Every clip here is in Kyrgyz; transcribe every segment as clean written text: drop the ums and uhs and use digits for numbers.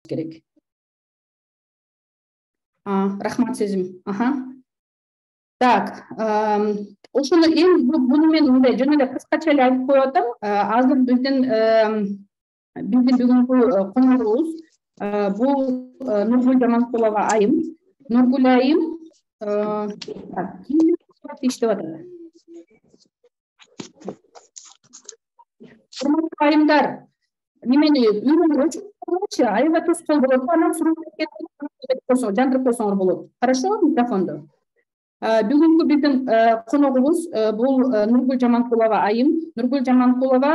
керек. Рахмат сезим. Так, ошону буну мен мындай жөн эле кыскача эле айтып коюп атам. Азыр биздин бүгүнкү коногубуз бул Нургүл Жаманкулова айым. Нургүл айым иштеп атат. Урматтуу айымдар, немени өчүрүп айга тоскон болот, анан жандырып койсоңор болот. Хорошо, микрофонду. Бүгүнкү биздин коногубуз бул Нургүл Жаманкулова айым. Нургүл Жаманкулова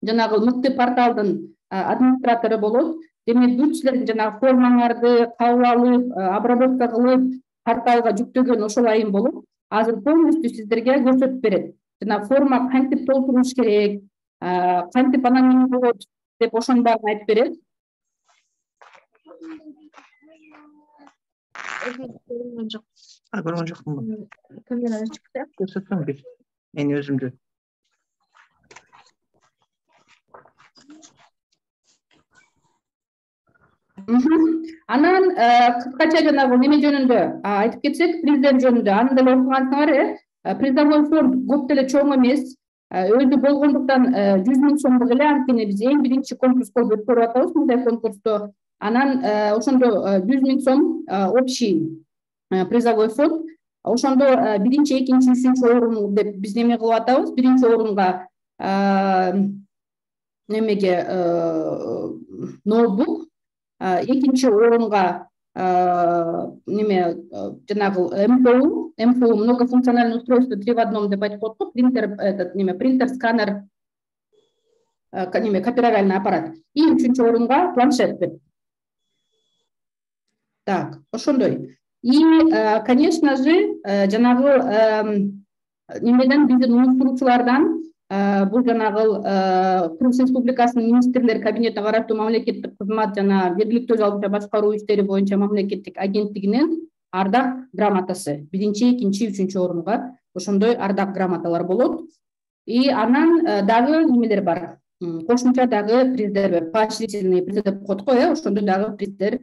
жанагы мыкты порталдын администратору болот. Демек бүт силердин жанагы формаңарды кабыл алып, обработка кылып, порталга жүктөгөн ошол айым болот. Азыр полностью сиздерге көрсөтүп берет. Жана форма кантип толтуруш керек, кантип анан эмне болот деп ошонун баарын айтып берет. Көргөн жокмун. Камера чыкты. Көрсөтсөң бир. Мен өзүмдү. Анан кыскача жанагы неме жөнүндө айтып кетсек, президент жөнүндө аны деле окугансыңар, призовой фонд көп деле чоң эмес. Өзү болгондуктан 100 000 сомдук эле, анткени биз эң биринчи конкурс кылып өткөрүп атабыз мындай конкурсту. Анан ошондо 100 000 сом общий призовой фонд. Ошондо биринчи, экинчи, үчүнчү орун деп биз неме кылып атабыз. Биринчи орунга немеге ноутбук, экинчи орунга неме жанагы МФУ многофункциональное устройство 3 в 1 деп айтып коет го, принтер, сканер, копировальный аппарат. И үчүнчү орунга планшет деп. Так, ошондой. И, конечно же, жанагы немеден биздин уюштуруучулардан бул жанагы Кыргыз Республикасынын министрлер кабинетине караштуу мамлекеттик кызмат жана жергиликтүү жалпы башкаруу иштери боюнча мамлекеттик агенттигинин ардак грамотасы. Биринчи, экинчи, үчүнчү орунга ошондой ардак грамоталар болот. И анан дагы немелер бар. Кошумча дагы приздер, поощрительный приз деп коет го, ошондой дагы приздер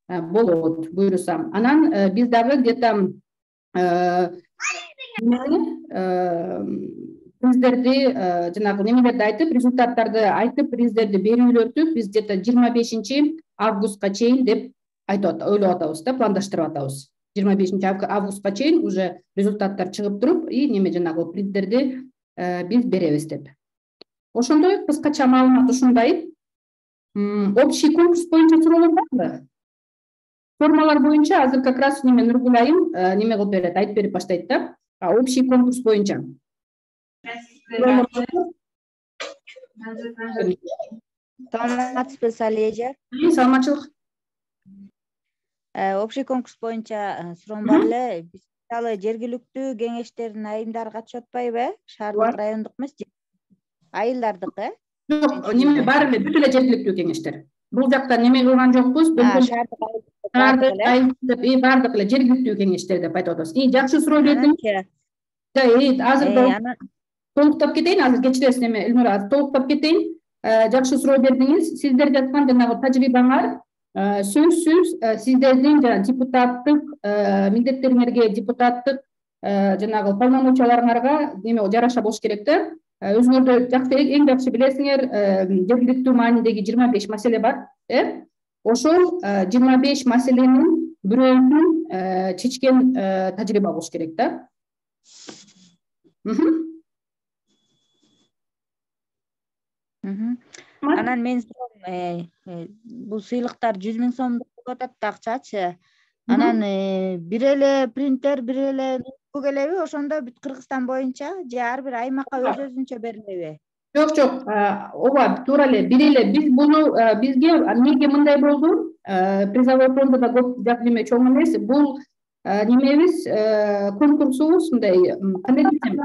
болот, буйрусам. Анан биз дагы где-то приздерди жанагы немелерди айтып, результаттарды айтып, приздерди берүүлөрдү биз где-то 25 августка чейин деп ойлоп атабыз да, пландаштырып атабыз. 25 августка чейин уже результаттар чыгып туруп, и неме жанагы приздерди биз беребиз деп. Ошондой кыскача маалымат ушундай. Общий конкурс боюнча суроолор барбы? Формалар боюнча азыр как раз неме Нургүл айым неме кылып берет, айтып берип баштайт да. Общий конкурс боюнча. Саламатсызбы, Салежа? Саламатчылык. Общий конкурс боюнча суроом бар эле. Биз мисалы жергиликтүү кеңештердин айымдары катышып атпайбы? Шаардык, райондук эмес, айылдардык, Жок, неме бар эле, бүт эле жергиликтүү кеңештер. Бул жакта неме кылган жокпуз. Бардык эле жергиликтүү кеңештер деп айтып атабыз. Жакшы суроо бердиңиз. Азыр толуктап кетейин, азыр кечиресиз неме Элнура, азыр толуктап кетейин. Жакшы суроо бердиңиз. Сиздер жаткан жанагы тажрыйбаңар сөзсүз сиздердин жана депутаттык милдеттериңерге, депутаттык жанагы полномочияларыңарга неме жараша болуш керек да. Өзүңөрдө эң жакшы билесиңер, жергиликтүү маанидеги 25 маселе бар, Ошол 25 маселенин бирөөсүн чечкен тажрыйба болуш керек да. Анан мен бул сыйлыктар 100 000 сомдук болуп атат да, акчачы. Анан бир эле принтер, бир эле ноутбук элеби, ошондо бүт Кыргызстан боюнча же ар бир аймакка өз-өзүнчө берилеби? Жок, ооба, туура эле. Бир эле биз буну бизге эмнеге мындай болду? Призовой фонду да көп жак неме чоң эмес. Бул немебиз, конкурсубуз мындай, кандай десем,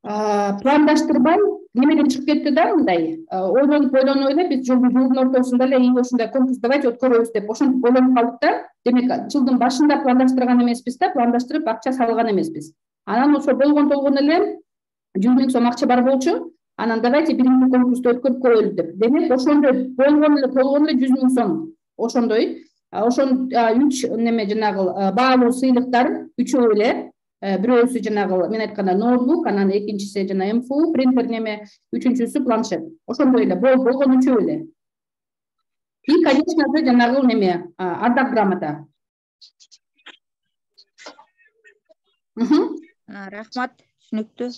пландаштырбай немеден чыгып кетти да, мындай. Ойлонуп эле биз жылдын ортосунда эле ушундай конкурс давайте өткөрөбүз деп ошентип ойлонуп калдык да. Демек, жылдын башында пландаштырган эмеспиз да, пландаштырып акча салган эмеспиз. Анан ошо болгон эле 100 000 сом акча бар болчу. Анан давайте биринчи конкурсту өткөрүп коелу деп. Демек ошондой болгон эле 100 000 сом. Ошондой үч неме жанагы баалуу сыйлыктар үчөө эле. Бирөөсү жанагы мен айтканда ноутбук, анан экинчиси жана МФУ принтер неме, үчүнчүсү планшет. Ошондой эле болгон үчөө эле. И, конечно же, жанагы неме ардак грамота. Рахмат, түшүнүктүү.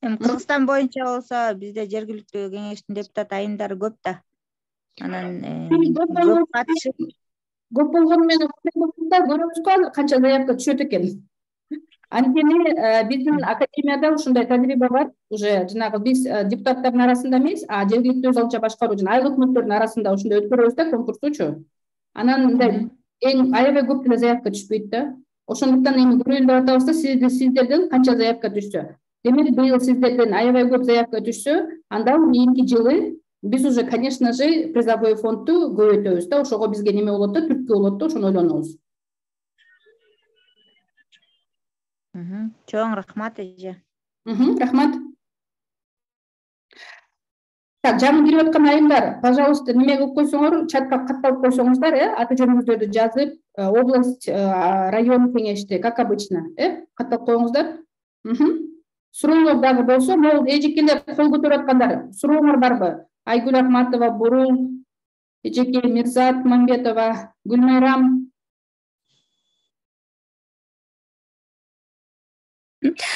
Эми Кыргызстан боюнча болсо бизде жергиликтүү кеңештин депутат айымдары көп да. Анан көп катышып көп болгону менен көрөбүзгө канча заявка түшөт экен. Анткени биздин академияда ушундай тажрыйба бар. Уже жанагы биз депутаттардын арасында эмес, жергиликтүү өз алча башкаруу жана айыл өкмөттөрдүн арасында ушундай өткөрөбүз да конкурстучу. Анан мындай эң аябай көп деле заявка түшпөйт да. Ошондуктан эми көрөлү деп атабыз да, сиздерден канча заявка түшсө. Демек быйыл сиздерден аябай көп заявка түшсө, анда кийинки жылы биз уже, конечно же, призовой фондду көбөйтөбүз да. Ошого бизге неме болот да, түрткү болот да, ошону ойлонобуз. Чоң рахмат эже. Рахмат. Так, жаңы кирип аткан айымдар, пожалуйста, неме кылып койсоңор, чатка катталып койсоңуздар, аты жөнүңүздөрдү жазып, область, район кеңешти, как обычно, катталып коюңуздар. Сурооңор дагы болсо, могул эжекелер кол көтөрүп аткандар, сурооңор барбы? Айгүл Ахматова, Бурул, Эжеке, Мирзат Мамбетова, Гүлмайрам.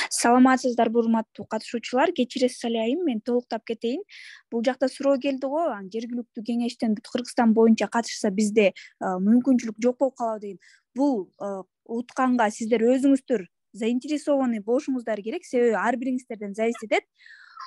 Саламатсыздарбы, урматтуу катышуучулар. Кечиресиз эле айым, мен толуктап кетейин. Бул жакта суроо келди го, жергиликтүү кеңештен бүт Кыргызстан боюнча катышса бизде мүмкүнчүлүк жок болуп калабы деген. Бул утканга сиздер өзүңүздөр заинтересованный болушуңуздар керек, себеби ар бириңиздерден зависит этет.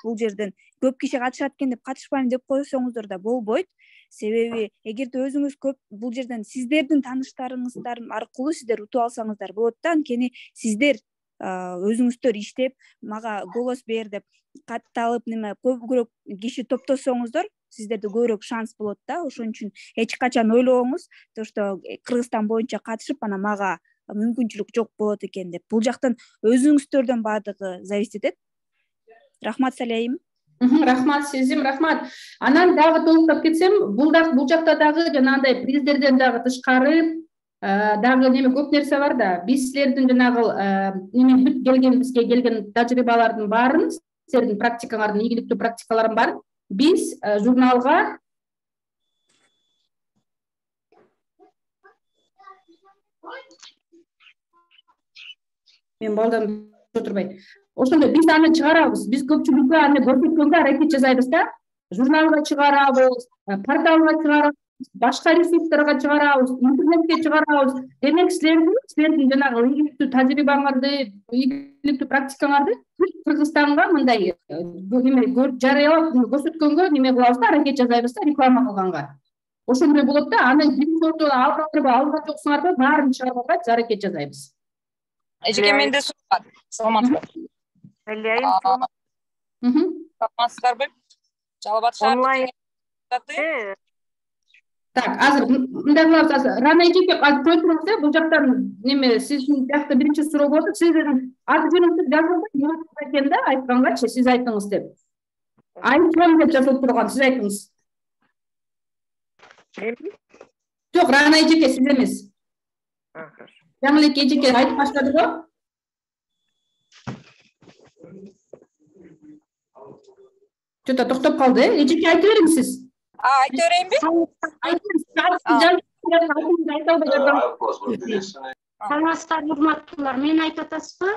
Бул жерден көп киши катышат экен деп катышпайм деп койсоңуздар да болбойт. Себеби эгерде өзүңүз көп бул жерден сиздердин тааныштарыңыздар аркылуу сиздер утуп алсаңыздар болот да. Анткени сиздер өзүңүздөр иштеп, мага голос бер деп катталып, көбүрөөк киши топтосоңуздар, сиздерде көбүрөөк шанс болот да. Ошон үчүн эч качан ойлобоңуз, то что Кыргызстан боюнча катышып, анан мага мүмкүнчүлүк жок болот экен деп. Бул жактан өзүңүздөрдөн баардыгы зависит этет. Рахмат салайым. Рахмат сезим, рахмат. Анан дагы толуктап кетсем, бул жакта дагы жанагындай приздерден дагы тышкары дагы неме көп нерсе бар да. Биз силердин жанагы неме бүт бизге келген тажрыйбалардын баарын, силердин практикаңардын, ийгиликтүү практикаларын баарын биз журналга мен балдан отурбай. Ошондо биз аны чыгарабыз. Биз көпчүлүккө аны көрсөткөнгө аракет жасайбыз да. Журналга чыгарабыз, порталга чыгарабыз, башка ресурстарга чыгарабыз, интернетке чыгарабыз. Демек силердин жанагы ийгиликтүү тажрыйбаңарды, ийгиликтүү практикаңарды Кыргызстанга мындай неме жарыялап көрсөткөнгө неме кылабыз да, аракет жасайбыз да, реклама кылганга. Ошондой болот да. Аны биринчи ортодо алган жоксуңарбы, баарын чыгарганга аракет жасайбыз. Эжеке, менде суроо бар. Саламатсызбы? Саламатсыздарбы? Жалал Абад шаарындагы Так, азыр мындай кылабыз, азыр Рана эжеке азыр кой туруңуз, бул жактан неме сиздин жакта биринчи суроо болду. Сиздин аты жөнүңүздү жазылды экен да, айткангачы, сиз айтыңыз деп. Айткан деп жазылып турган, сиз айтыңыз. Жок, Рана эжеке сиз эмес. Жаңылек эжеке айтып баштады го. Чөтө токтоп калды, эжеке айтып бериңиз сиз. Айта берейинби? Саламатсыздарбы, урматтуулар, мени айтып атасызбы?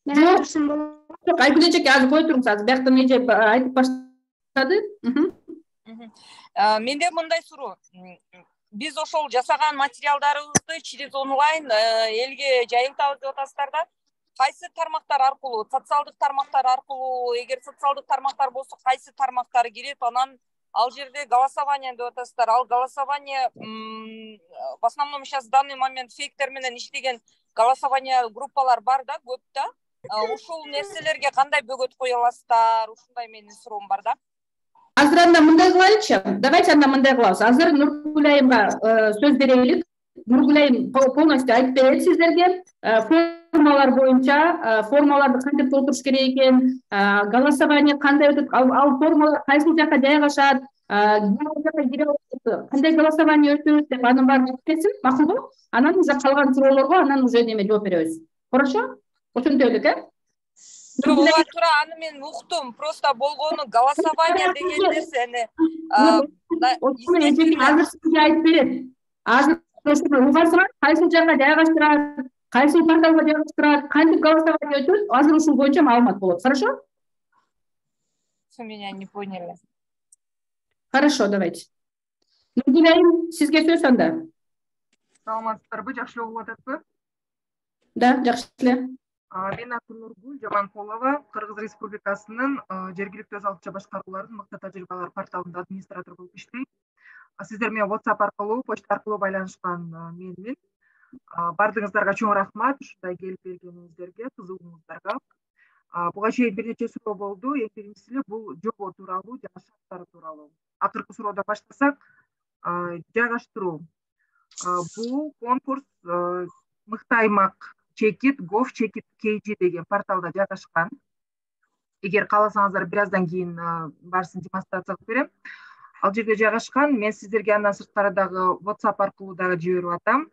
Мен айтышым болот. Жок, Айгүл эжеке азыр кой туруңуз, азыр бияктан эже айтып баштады. Менде мындай суроо. Биз ошол жасаган материалдарыбызды через онлайн элге жайылтабыз деп атасыздар да. Кайсы тармактар аркылуу, социалдык тармактар аркылуу, эгер социалдык тармактар болсо, кайсы тармактар кирип, анан ал жерде голосование деп атасыздар. Ал голосование в основном сейчас в данный момент фейктер менен иштеген голосование группалар бар да, көп да. Ушул нерселерге кандай бөгөт кое аласыздар? Ушундай менин суроом бар да. Азыр анда мындай кылайлычы. Давайте анда мындай кылабыз. Азыр Нургүл айымга сөз берелик. Нургүл айым полностью айтып берет сиздерге. формалар боюнча формаларды кантип толтуруш керек экен, голосование кандай өтөт, ал формалар кайсыл жака жайгашат, кандай голосование өтөт деп анын баарын айтып макулбу? Анан уже калган суроолорго анан уже неме жооп беребиз. Хорошо? Ошентип элек, Ооба туура, аны мен уктум. Просто болгону голосование деген нерсени азыр сизге айтып берет. Азыр ошону угасыңар, кайсыл жака жайгаштырат, кайсыл порталга жайгаштырат, кантип голосование өтөт, азыр ушул боюнча маалымат болот. Хорошо? Меня не поняли. Хорошо, давайте. Нургулайым, сизге сөз анда. Саламатсыздарбы, жакшы угуп атасызбы? Да, жакшы эле. Мен Нургул Жаманкулова, Кыргыз Республикасынын жергиликтүү өз алдынча башкаруулардын мыкты тажрыйбалары порталында администратор болуп иштейм. Сиздер менен WhatsApp аркылуу, почта аркылуу байланышкан менмин. Бардыгыңыздарга чоң рахмат ушундай келип бергениңиздерге, кызыгууңуздарга. Буга чейин бир нече суроо болду. Эң биринчиси бул жобо тууралуу жана шарттары тууралуу. Акыркы суроодон баштасак, жайгаштыруу. Бул конкурс Мыкты аймак Чекит, Gov Чекит KG деген порталда жайгашкан. Эгер кааласаңыздар бир аздан кийин баарысын демонстрация кылып берем. Ал жерде жайгашкан. Мен сиздерге андан сырткары дагы WhatsApp аркылуу дагы жиберип атам.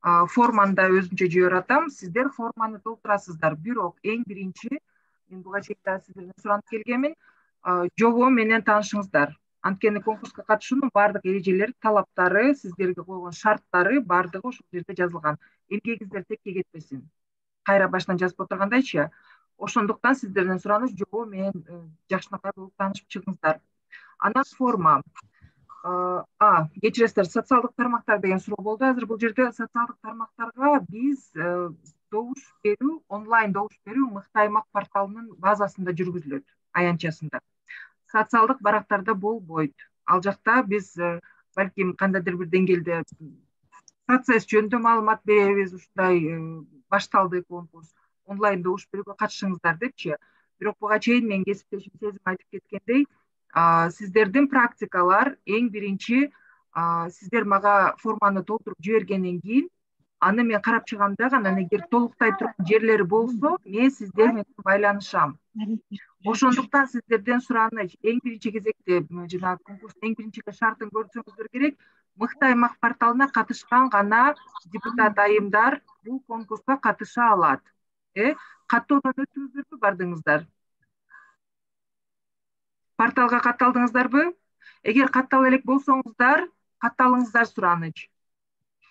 Форманы да өзүнчө жиберип атам. Сиздер форманы толтурасыздар. Бирок эң биринчи мен буга чейин сиздерден суранып келгенмин, жобо менен таанышыңыздар. Анткени конкурска катышуунун баардык эрежелери, талаптары, сиздерге койгон шарттары баардыгы ошол жерде жазылган. Эмгегиңиздер текке кетпесин. Кайра баштан жазып отургандайчы. Ошондуктан сиздерден сураныш жобо менен жакшынакай болуп таанышып чыгыңыздар. Анан форма. Кечиресиздер, социалдык тармактар деген суроо болду. Азыр бул жерде социалдык тармактарга биз добуш берүү, онлайн добуш берүү Мыкты аймак порталынын базасында жүргүзүлөт, аянтчасында. Социалдык барактарда болбойт. Ал жакта биз балким кандайдыр бир деңгээлде процесс жөнүндө маалымат беребиз, ушундай башталды конкурс, онлайн добуш берүүгө катышыңыздар депчи. Бирок буга чейин мен кесиптешим Сезим айтып кеткендей, сиздердин практикалар эң биринчи сиздер мага форманы толтуруп жибергенден кийин аны мен карап чыгамда анан эгер толуктай турган жерлери болсо, мен сиздер менен байланышам. Ошондуктан сиздерден сураныч эң биринчи кезекте жанагы конкурстун эң биринчи шартын көрсөңүздөр керек. Мыкты аймак порталына катышкан гана депутат айымдар бул конкурска катыша алат. Каттоодон өттүңүздөрбү бардыңыздар? Порталга катталдыңыздарбы? Эгер каттала элек болсоңуздар, катталыңыздар сураныч.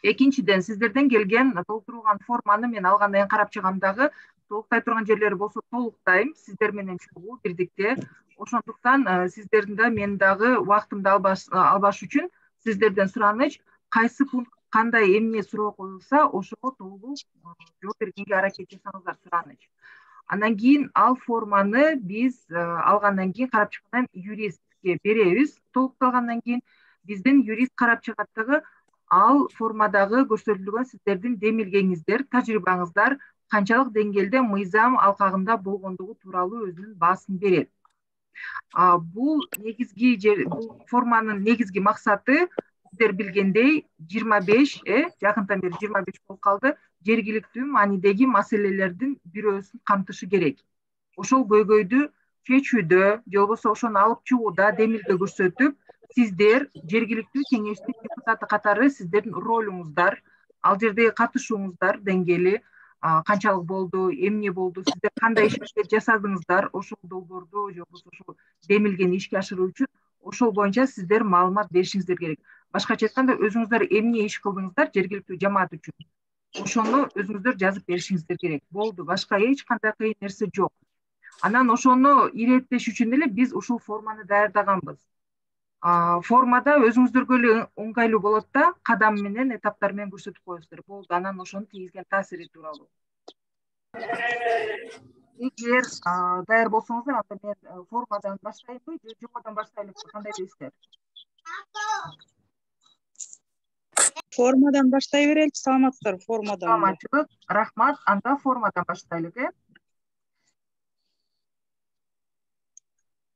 Экинчиден, сиздерден келген толтурулган форманы мен алгандан кийин карап чыгамдагы толуктай турган жерлери болсо толуктайм, сиздер менен чогуу бирдикте. Ошондуктан сиздердин да мен дагы убактымды албаш үчүн сиздерден сураныч, кайсы пункт кандай эмне суроо коюлса, ошого толук жооп бергенге аракет жасаңыздар сураныч. Андан кийин ал форманы биз алгандан кийин карап чыккандан юристке беребиз. Толукталгандан кийин биздин юрист карап чыгат дагы ал формадагы көрсөтүлгөн сиздердин демилгеңиздер, тажрыйбаңыздар канчалык деңгээлде мыйзам алкагында болгондугу тууралуу өзүнүн баасын берет. Бул негизги форманын негизги максаты сиздер билгендей 25, жакынтан бери 25 болуп калды, жергиликтүү маанидеги маселелердин бирөөсүн камтышы керек. Ошол көйгөйдү чечүүдө, же болбосо ошону алып чыгууда демилге көрсөтүп, сиздер жергиликтүү кеңештин депутаты катары сиздердин ролуңуздар, ал жердеги катышууңуздар деңгээли канчалык болду, эмне болду, сиздер кандай иштерди жасадыңыздар, ошол долбоорду же болбосо ошол демилгени ишке ашыруу үчүн ошол боюнча сиздер маалымат беришиңиздер керек. Башкача айтканда, өзүңүздөр эмне иш кылдыңыздар жергиликтүү жамаат үчүн, ошону өзүңүздөр жазып беришиңиздер керек. Болду, башка эч кандай кыйын нерсе жок. Анан ошону ирэеттеш үчүн эле биз ушул форманы даярдаганбыз. Формада өзүңүздөргө эле оңгайлуу болот да, кадам менен, этаптар менен көрсөтүп коесуздар. Болду, анан ошонун тийгизген таасири тууралуу. Эгер даяр болсоңуздар, анда мен формадан баштайбы, же жободон баштайлыкпы, кандай дейсиздер? Формадан баштай берели, саламатсыздар, формадан. Саламатчылык, рахмат. Анда формадан баштайлык,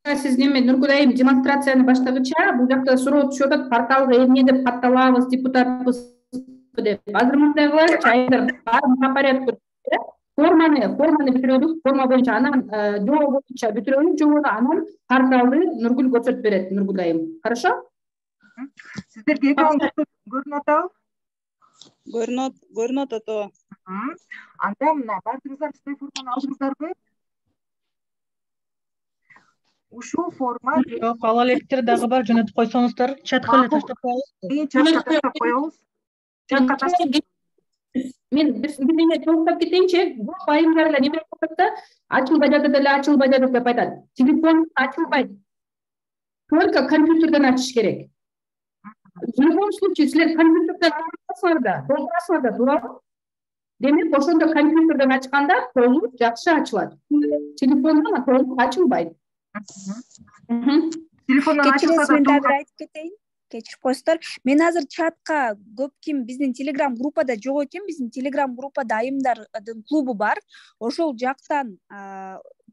Сиз неме Нургулайым демонстрацияны баштагыча бул жакта суроо түшүп атат, порталга эмне деп катталабыз, депутатпыз деп. Азыр мындай кылайлычы, айдар баарын по порядку. форманы бүтүрөлүк, форма боюнча анан жоо боюнча бүтүрөлүк, жоодо анан порталды Нургүл көрсөтүп берет, Нургүл айым. Хорошо? Сиздерге экран көрүнүп атабы? Көрүнөт атабы? Анда мына бардыгыңыздар ушул форманы алдыңыздарбы? Ушул форма Жок, ала электер дагы бар, жөнөтүп койсоңуздар, чатка эле таштап коебузбу? Чатка таштап коебуз. Чатка таштап. Мен бир токтоп кетейинчи. Бул айымдар эле неме кылат да, ачылбай жатат эле, ачылбай жатат деп айтат. Телефон ачылбайт. Только компьютерден ачыш керек. В любом случае, силер компьютерден ачасыңар да, толтурасыңар да, туурабы? Демек, ошондо компьютерден ачканда толук жакшы ачылат. Телефондон толук ачылбайт. Телефондон ачылса да мен дагы айтып кетейин. Кечирип коесуздар. Мен азыр чатка көп ким биздин Telegram группада жок экен. Биздин Telegram группада айымдардын клубу бар. Ошол жактан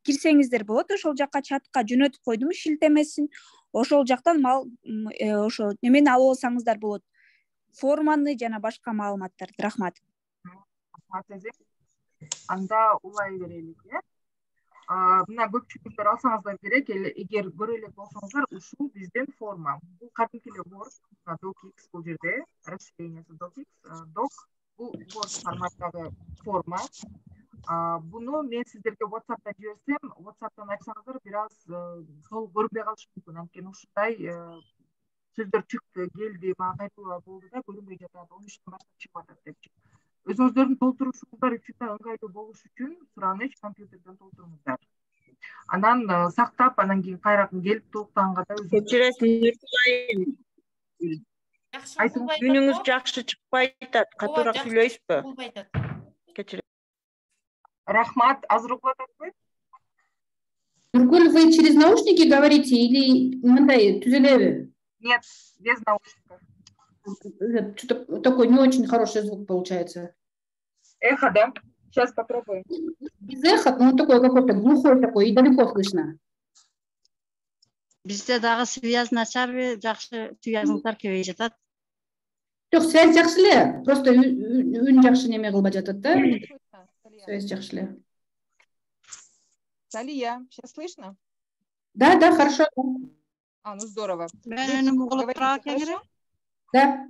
кирсеңиздер болот. Ошол жакка чатка жөнөтүп койдум шилтемесин. Ошол жактан ошо немени алып алсаңыздар болот. Форманы жана башка маалыматтарды. Рахмат. Анда улай берелик, мына көпчүлүктөр алсаңыздар керек, эгер көрө элек болсоңуздар, ушул биздин форма. Бул кадимки эле Word, DocX бул жерде, расширениясы DocX, Doc, бул Word форматтагы форма. Буну мен сиздерге WhatsApp'та жиберсем, WhatsApp'тан ачсаңыздар бир аз толук көрүнбөй калышы мүмкүн. Анткени ушундай сөздөр чыкты, келди, мага кайтуулар болду да, көрүнбөй жатат, 13-төн баштап чыгып атат депчи. Өзүңүздөрдүн толтурушуңуздар үчүн да ыңгайлуу болуш үчүн сураныч компьютерден толтуруңуздар. Анан сактап, анан кийин кайра келип толуктаганга да кечиресиз. Үнүңүз жакшы чыкпай атат. Катуураак сүйлөйсүзбү? Кечиресиз. Рахмат, азыр угулуп ататпы? Нургүл, вы через наушники говорите или мындай түзөлөбү? Нет, без наушников. Что-то такой не очень хороший звук получается. Эхо, да? Сейчас попробуем. Без эха, но он такой какой-то глухой такой и далеко слышно. Бизде дагы связь начарбы, жакшы связьыңыздар келбей жатат. Жок, связь жакшы эле, просто үн жакшы неме кылбай жатат да. Связь жакшы эле. Салия, сейчас слышно? Да, хорошо. Ну здорово. Да.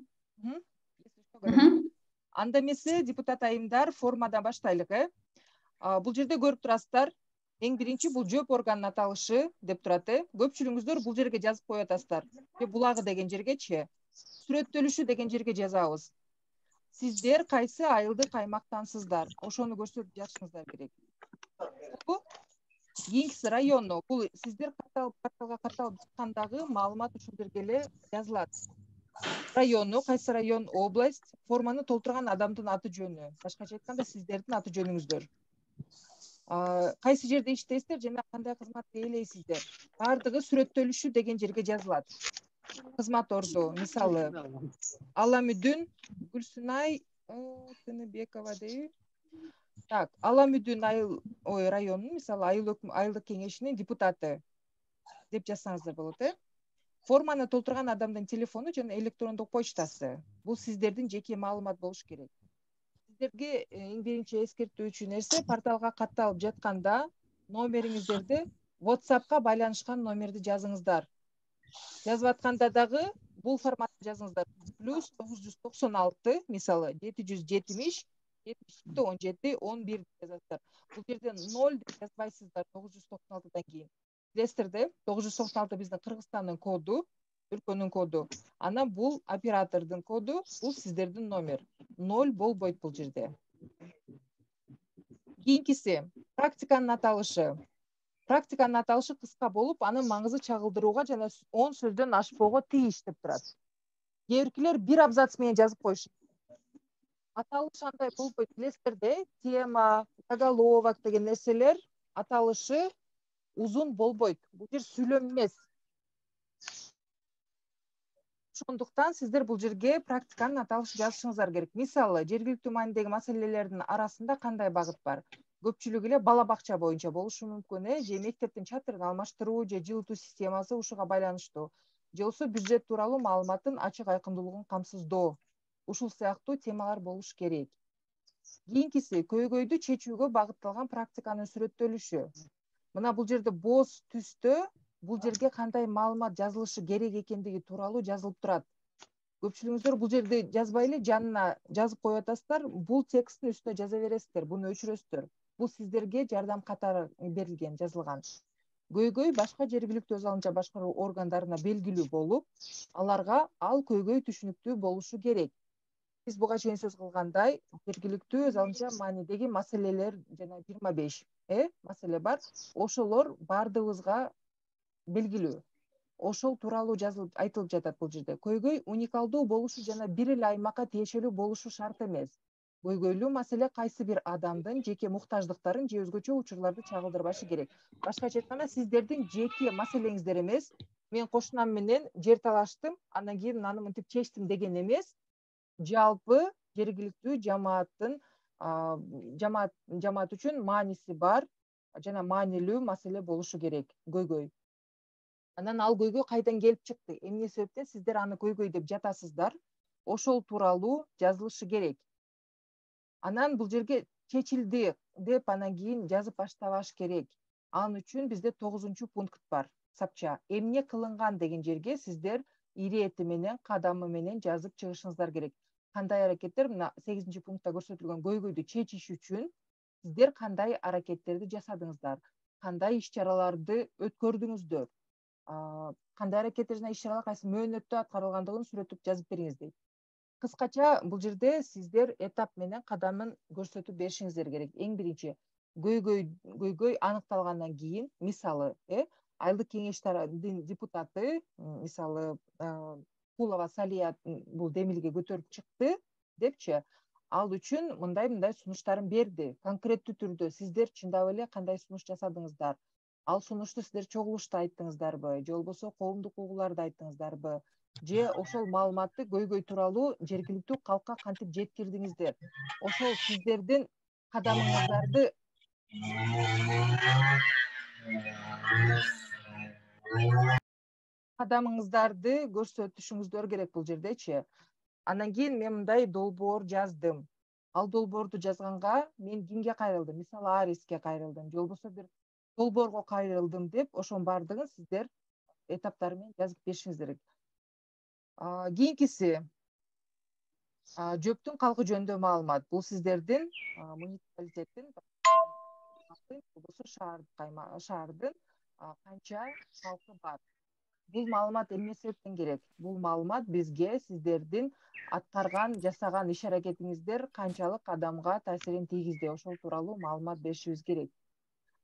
Анда эмесе депутат айымдар формадан баштайлык, Бул жерде көрүп турасыздар. Эң биринчи бул жооп органынын аталышы деп турат, Көпчүлүгүңүздөр бул жерге жазып коюп атасыздар. Булагы деген жергечи, сүрөттөлүшү деген жерге жазабыз. Сиздер кайсы айылдык аймактансыздар? Ошону көрсөтүп жазышыңыздар керек. Кийинкиси району, бул сиздер порталга катталып жаткандагы маалымат ушул жерге эле жазылат. Району, кайсы район, область, форманы толтурган адамдын аты жөнү. Башкача айтканда сиздердин аты жөнүңүздөр. Кайсы жерде иштейсиздер жана кандай кызматты ээлейсиздер. Бардыгы сүрөттөлүшү деген жерге жазылат. Кызмат орду, мисалы, Аламүдүн Гүлсүнай Тыныбекова дейби. Так, Аламүдүн районунун, мисалы, айылдык кеңешинин депутаты деп жазсаңыздар болот, Форманы толтурган адамдын телефону жана электрондук почтасы. Бул сиздердин жеке маалымат болуш керек. Сиздерге эң биринчи эскертүүчү нерсе, порталга катталып жатканда номериңиздерди WhatsApp'ка байланышкан номерди жазыңыздар. Жазып атканда дагы бул форматты жазыңыздар. Плюс 996, мисалы, 770 17 11 жазасыздар. Бул жерде 0 деп жазбайсыздар 996-дан кийин. Билесиздер, 996 биздин Кыргызстандын коду, өлкөнүн коду. Анан бул оператордун коду, бул сиздердин номер. 0 болбойт бул жерде. Кийинкиси практиканын аталышы. Практиканын аталышы кыска болуп, анын маңызы чагылдырууга жана 10 сөздөн ашпоого тийиш деп турат. Кээ биркилер бир абзац менен жазып коюшат. Аталыш андай болбойт, билесиздер, тема, заголовок деген нерселер аталышы узун болбойт. Бул жер сүйлөм эмес. Ошондуктан сиздер бул жерге практиканын аталышын жазышыңыздар керек. Мисалы, жергиликтүү маанидеги маселелердин арасында кандай багыт бар? Көпчүлүгү эле бала бакча боюнча болушу мүмкүн, же мектептин чатырын алмаштыруу, же жылытуу системасы ушуга байланыштуу, же болбосо бюджет тууралуу маалыматтын ачык айкындуулугун камсыздоо. Ушул сыяктуу темалар болуш керек. Кийинкиси көйгөйдү чечүүгө багытталган практиканын сүрөттөлүшү. Мына бул жерде боз түстө бул жерге кандай маалымат жазылышы керек экендиги тууралуу жазылып турат. Көпчүлүгүңүздөр бул жерде жазбай эле жанына жазып коюп атасыздар. Бул тексттин үстүнө жаза бересиздер, буну өчүрөсүздөр. Бул сиздерге жардам катары берилген, жазылган. Көйгөй башка жергиликтүү өз алынча башкаруу органдарына белгилүү болуп, аларга ал көйгөй түшүнүктүү болушу керек. Биз буга чейин сөз кылгандай, жергиликтүү өз алынча маанидеги маселелер жана 25 маселе бар. Ошолор баардыгыбызга белгилүү. Ошол тууралуу жазылып айтылып жатат бул жерде. Көйгөй уникалдуу болушу жана бир эле аймакка тиешелүү болушу шарт эмес. Көйгөйлүү маселе кайсы бир адамдын жеке муктаждыктарын же өзгөчө учурларды чагылдырбашы керек. Башкача айтканда, сиздердин жеке маселеңиздер эмес, мен кошунам менен жер талаштым, андан кийин аны мынтип чечтим деген эмес. Жалпы жергиликтүү жамааттын жамаат үчүн мааниси бар жана маанилүү маселе болушу керек көйгөй. Анан ал көйгөй кайдан келип чыкты, эмне себептен сиздер аны көйгөй деп жатасыздар, ошол тууралуу жазылышы керек. Анан бул жерге чечилди деп анан кийин жазып баштабаш керек. Анын үчүн бизде 9-пункт бар. Сапча эмне кылынган деген жерге сиздер ирети менен, кадамы менен жазып чыгышыңыздар керек. Кандай аракеттер, мына 8-пунктта көрсөтүлгөн көйгөйдү чечиш үчүн сиздер кандай аракеттерди жасадыңыздар, кандай иш-чараларды өткөрдүңүздөр, кандай аракеттер жана иш-чаралар кайсы мөөнөттө аткарылгандыгын сүрөттөп жазып бериңиз дейт. Кыскача бул жерде сиздер этап менен кадамын көрсөтүп беришиңиздер керек. Эң биринчи көйгөй аныкталгандан кийин, мисалы, айылдык кеңештин депутаты, мисалы, Кулова Салия бул демилге көтөрүп чыкты депчи, ал үчүн мындай сунуштарын берди. Конкреттүү түрдө сиздер чындап эле кандай сунуш жасадыңыздар? Ал сунушту сиздер чогулушта айттыңыздарбы, же болбосо коомдук угууларда айттыңыздарбы? Же ошол маалыматты көйгөй тууралуу жергиликтүү калкка кантип жеткирдиңиздер? Ошол сиздердин кадамыңыздарды көрсөтүшүңүздөр керек бул жердечи. Андан кийин мен мындай долбоор жаздым. Ал долбоорду жазганга мен кимге кайрылдым? Мисалы, Ариске кайрылдым, же болбосо бир долбоорго кайрылдым деп, ошонун баардыгын сиздер этаптары менен жазып беришиңиз керек. Кийинкиси жөптүн калкы жөнүндө маалымат. Бул сиздердин муниципалитеттин болбосо шаардын канча калкы бар. Бул маалымат эмне себептен керек? Бул маалымат бизге сиздердин аткарган, жасаган иш-аракетиңиздер канчалык адамга таасирин тийгизди, ошол тууралуу маалымат беришибиз керек.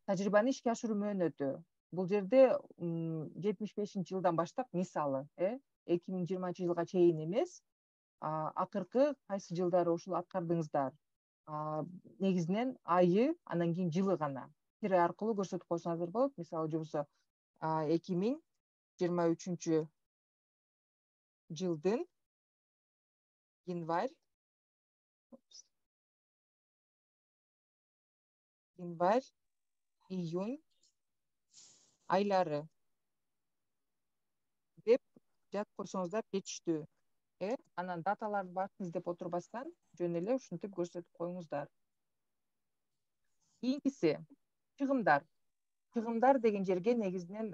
Тажрыйбаны ишке ашыруу мөөнөтү. Бул жерде 75-жылдан баштап, мисалы, 2020-жылга чейин эмес, акыркы кайсы жылдары ушул аткардыңыздар? Негизинен айы, андан кийин жылы гана тире аркылуу көрсөтүп койсоңуздар болот. Мисалы, же болбосо 2023 жылдын январь, июнь айлары деп жазып койсоңуздар жетиштүү. Анан даталарды башын издеп отурбастан жөн эле ушинтип көрсөтүп коюңуздар. Кийинкиси чыгымдар. Чыгымдар деген жерге негизинен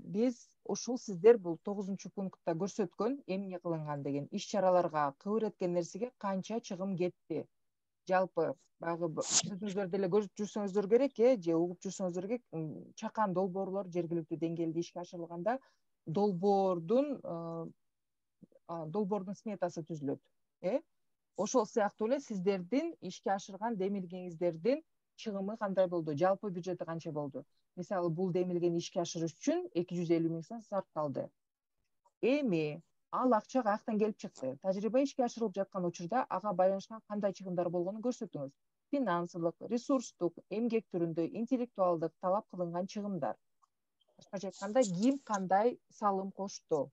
биз ушул сиздер бул 9-пунктта көрсөткөн эмне кылынган деген иш-чараларга, кыбыр эткен нерсеге канча чыгым кетти. Жалпы баягы өзүңүздөр деле көрүп жүрсөңүздөр керек, же угуп жүрсөңүздөр керек, чакан долбоорлор жергиликтүү деңгээлде ишке ашырылганда долбоордун сметасы түзүлөт. Ошол сыяктуу эле сиздердин ишке ашырган демилгеңиздердин чыгымы кандай болду, жалпы бюджети канча болду? Мисалы, бул демилгени ишке ашырыш үчүн 250 000 сом сарпталды. Эми ал акча каяктан келип чыкты? Тажрыйба ишке ашырылып жаткан учурда ага байланышкан кандай чыгымдар болгонун көрсөтүңүз. Финансылык, ресурстук, эмгек түрүндө, интеллектуалдык талап кылынган чыгымдар. Башкача айтканда, ким кандай салым кошту?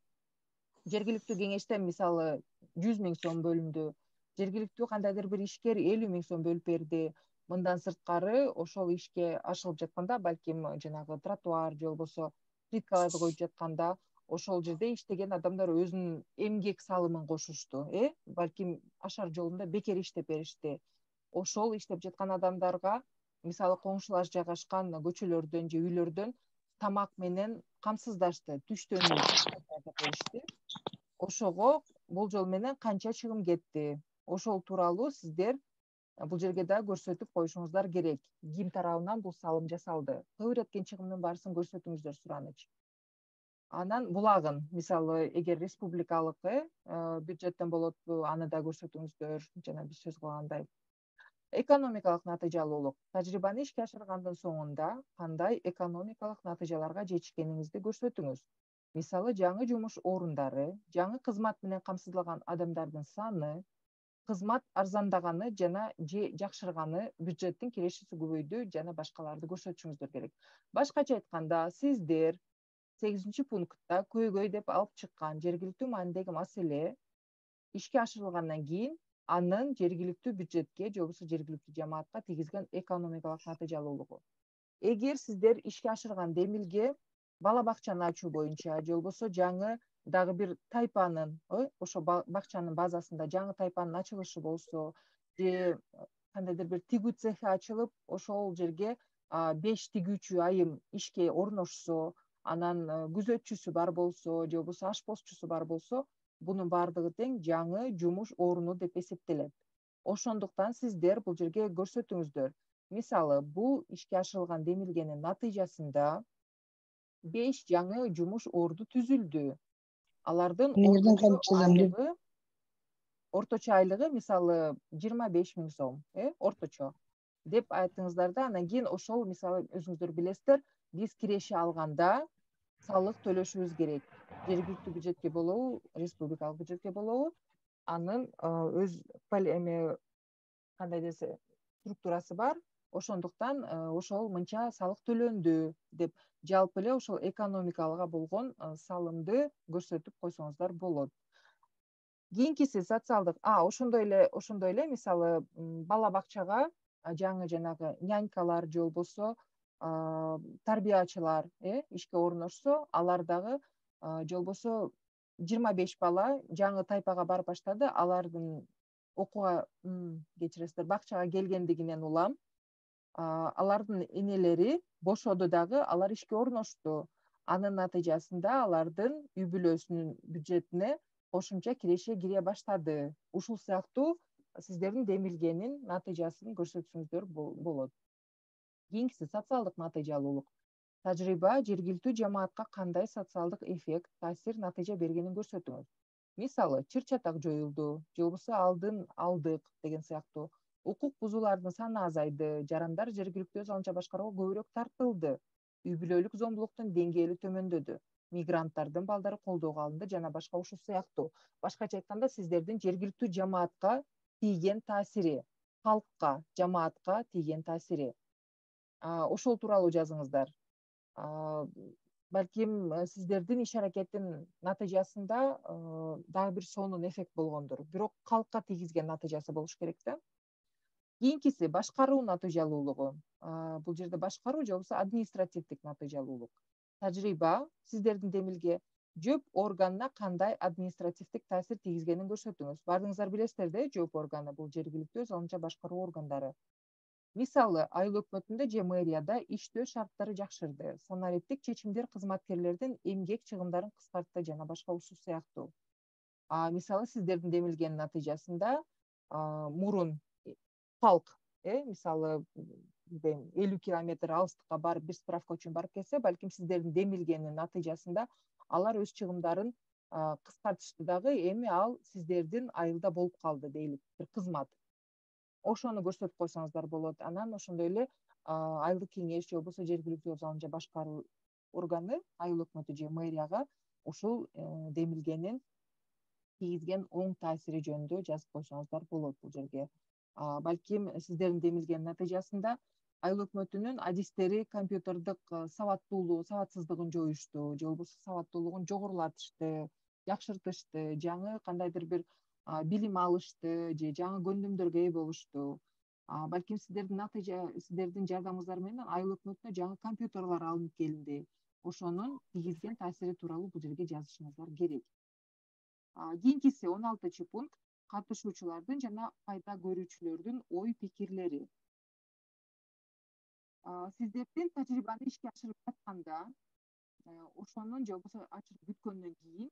Жергиликтүү кеңештен мисалы 100 000 сом бөлүндү. Жергиликтүү кандайдыр бир ишкер 50 000 сом бөлүп берди. Мындан сырткары ошол ишке ашылып жатканда, балким жанагы тротуар же болбосо плиткаларды коюп жатканда, ошол жерде иштеген адамдар өзүнүн эмгек салымын кошушту. Балким ашар жолунда бекер иштеп беришти. ошол иштеп жаткан адамдарга мисалы коңшулаш жайгашкан көчөлөрдөн же үйлөрдөн тамак менен камсыздашты, түштөнүү деп беришти. Ошого болжол менен канча чыгым кетти, ошол тууралуу сиздер бул жерге да көрсөтүп коюшуңуздар керек. Ким тарабынан бул салым жасалды, кыр эткен чыгымдын баарысын көрсөтүңүздөр сураныч. Анан булагын мисалы эгер республикалык бюджеттен болотпу, аны да көрсөтүңүздөр, жана биз сөз кылгандай. Экономикалык натыйжалуулук. Тажрыйбаны ишке ашыргандын соңунда кандай экономикалык натыйжаларга жетишкениңизди көрсөтүңүз. Мисалы жаңы жумуш орундары, жаңы кызмат менен камсыздалган адамдардын саны, кызмат арзандаганы жана же жакшырганы, бюджеттин кирешеси көбөйдү жана башкаларды көрсөтүшүңүздөр керек. Башкача айтканда, сиздер 8-пунктта көйгөй деп алып чыккан жергиликтүү маанидеги маселе ишке ашырылгандан кийин анын жергиликтүү бюджетке же болбосо жергиликтүү жамаатка тийгизген экономикалык натыйжалуулугу. Эгер сиздер ишке ашырган демилге бала бакчаны ачуу боюнча же болбосо жаңы дагы бир тайпанын, ошо бакчанын базасында жаңы тайпанын ачылышы болсо, же кандайдыр бир тигүү цехи ачылып, ошол жерге 5 тигүүчү айым ишке орношсо, анан күзөтчүсү бар болсо, же болбосо ашпозчусу бар болсо, бунун баардыгы тең жаңы жумуш орну деп эсептелет. Ошондуктан сиздер бул жерге көрсөтүңүздөр. Мисалы, бул ишке ашырылган демилгенин натыйжасында 5 жаңы жумуш орду түзүлдү. Алардын орточо айлыгы мисалы 25 000 сом, орточо деп айттыңыздар да, анан кийин ошол мисалы өзүңүздөр билесиздер, биз киреше алганда салык төлөшүбүз керек. Жергиликтүү бюджетке болобу, республикалык бюджетке болобу, анын өз кандай десе структурасы бар. Ошондуктан ошол мынча салык төлөндү деп жалпы эле ошол экономикалыга болгон салымды көрсөтүп койсоңуздар болот. Кийинкиси социалдык, ошондой эле мисалы бала бакчага жаңы жанагы нянькалар же болбосо тарбиячылар ишке орношсо, алар дагы же болбосо 25 бала жаңы тайпага барып баштады, алардын окууга кечиресиздер, бакчага келгендигинен улам алардын энелери бошоду дагы, алар ишке орношту. Анын натыйжасында алардын үй бүлөсүнүн бюджетине кошумча киреше кире баштады. Ушул сыяктуу сиздердин демилгенин натыйжасын көрсөтсөңүздөр болот. Кийинкиси социалдык натыйжалуулук. Тажрыйба жергиликтүү жамаатка кандай социалдык эффект, таасир, натыйжа бергенин көрсөтүңүз. Мисалы, чыр-чатак жоюлду, же болбосо алдын алдык деген сыяктуу. Укук бузуулардын саны азайды, жарандар жергиликтүү өз алынча башкарууга көбүрөөк тартылды. Үй бүлөлүк зомбулуктун деңгээли төмөндөдү. Мигранттардын балдары колдоого алынды жана башка ушул сыяктуу. Башкача айтканда, сиздердин жергиликтүү жамаатка тийген таасири, халкка, жамаатка тийген таасири. Ошол тууралуу жазыңыздар. Балким сиздердин иш аракеттин натыйжасында дагы бир сонун эффект болгондур. Бирок калкка тийгизген натыйжасы болуш керек да. Кийинкиси башкаруу натыйжалуулугу. Бул жерде башкаруу же болбосо административдик натыйжалуулук. Тажрыйба сиздердин демилге ЖӨП органына кандай административдик таасир тийгизгенин көрсөтүңүз. Баардыгыңыздар билесиздер да, ЖӨП органы бул жергиликтүү өз алынча башкаруу органдары. Мисалы, айыл өкмөтүндө же мэрияда иштөө шарттары жакшырды, санариптик чечимдер кызматкерлердин эмгек чыгымдарын кыскартты жана башка ушул сыяктуу. Мисалы, сиздердин демилгенин натыйжасында мурун халк, мисалы 50 километр алыстыкка барып бир справка үчүн барып келсе, балким сиздердин демилгенин натыйжасында алар өз чыгымдарын кыскартышты дагы, эми ал сиздердин айылда болуп калды дейли бир кызмат. Ошону көрсөтүп койсоңуздар болот. Анан ошондой эле айылдык кеңеш же болбосо жергиликтүү өз алынча башкаруу органы, айыл өкмөтү же мэрияга ушул демилгенин тийгизген оң таасири жөнүндө жазып койсоңуздар болот бул жерге. Балким сиздердин демилгенин натыйжасында айыл өкмөтүнүн адистери компьютердик сабатсыздыгын жоюшту, же болбосо сабаттуулугун жогорулатышты, жакшыртышты, жаңы кандайдыр бир билим алышты же жаңы көндүмдөргө ээ болушту. Балким сиздердин жардамыңыздар менен айыл өкмөтүнө жаңы компьютерлар алынып келинди. Ошонун тийгизген таасири тууралуу бул жерге жазышыңыздар керек. Кийинкиси 16-пункт. катышуучулардын жана пайда көрүүчүлөрдүн ой пикирлери. Сиздердин тажрыйбаны ишке ашырып жатканда, ошонун же болбосо ачырып бүткөндөн кийин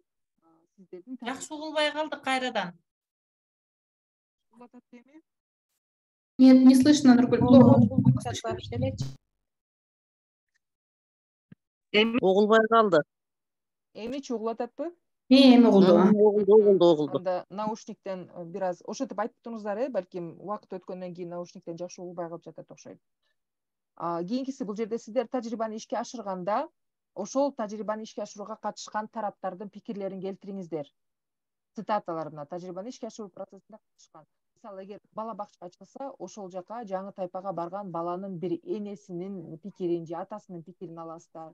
сиздердин жакшы угулбай калдык кайрадан. Улатат эми? Нет, не слышно, Нургуль. Угулбай калды. Эмичи угулататпы? Эми угулду. Угулду. Анда наушниктен бир аз ошентип айтып туруңуздар, балким убакыт өткөндөн кийин наушниктен жакшы угулбай калып жатат окшойт. Кийинкиси бул жерде сиздер тажрыйбаны ишке ашырганда, ошол тажрыйбаны ишке ашырууга катышкан тараптардын пикирлерин келтириңиздер. Цитаталар мына тажрыйбаны ишке ашыруу процессинде катышкан. Мисалы, эгер бала бакчага чыкса, ошол жака жаңы тайпага барган баланын бир энесинин пикирин же атасынын пикирин аласыздар.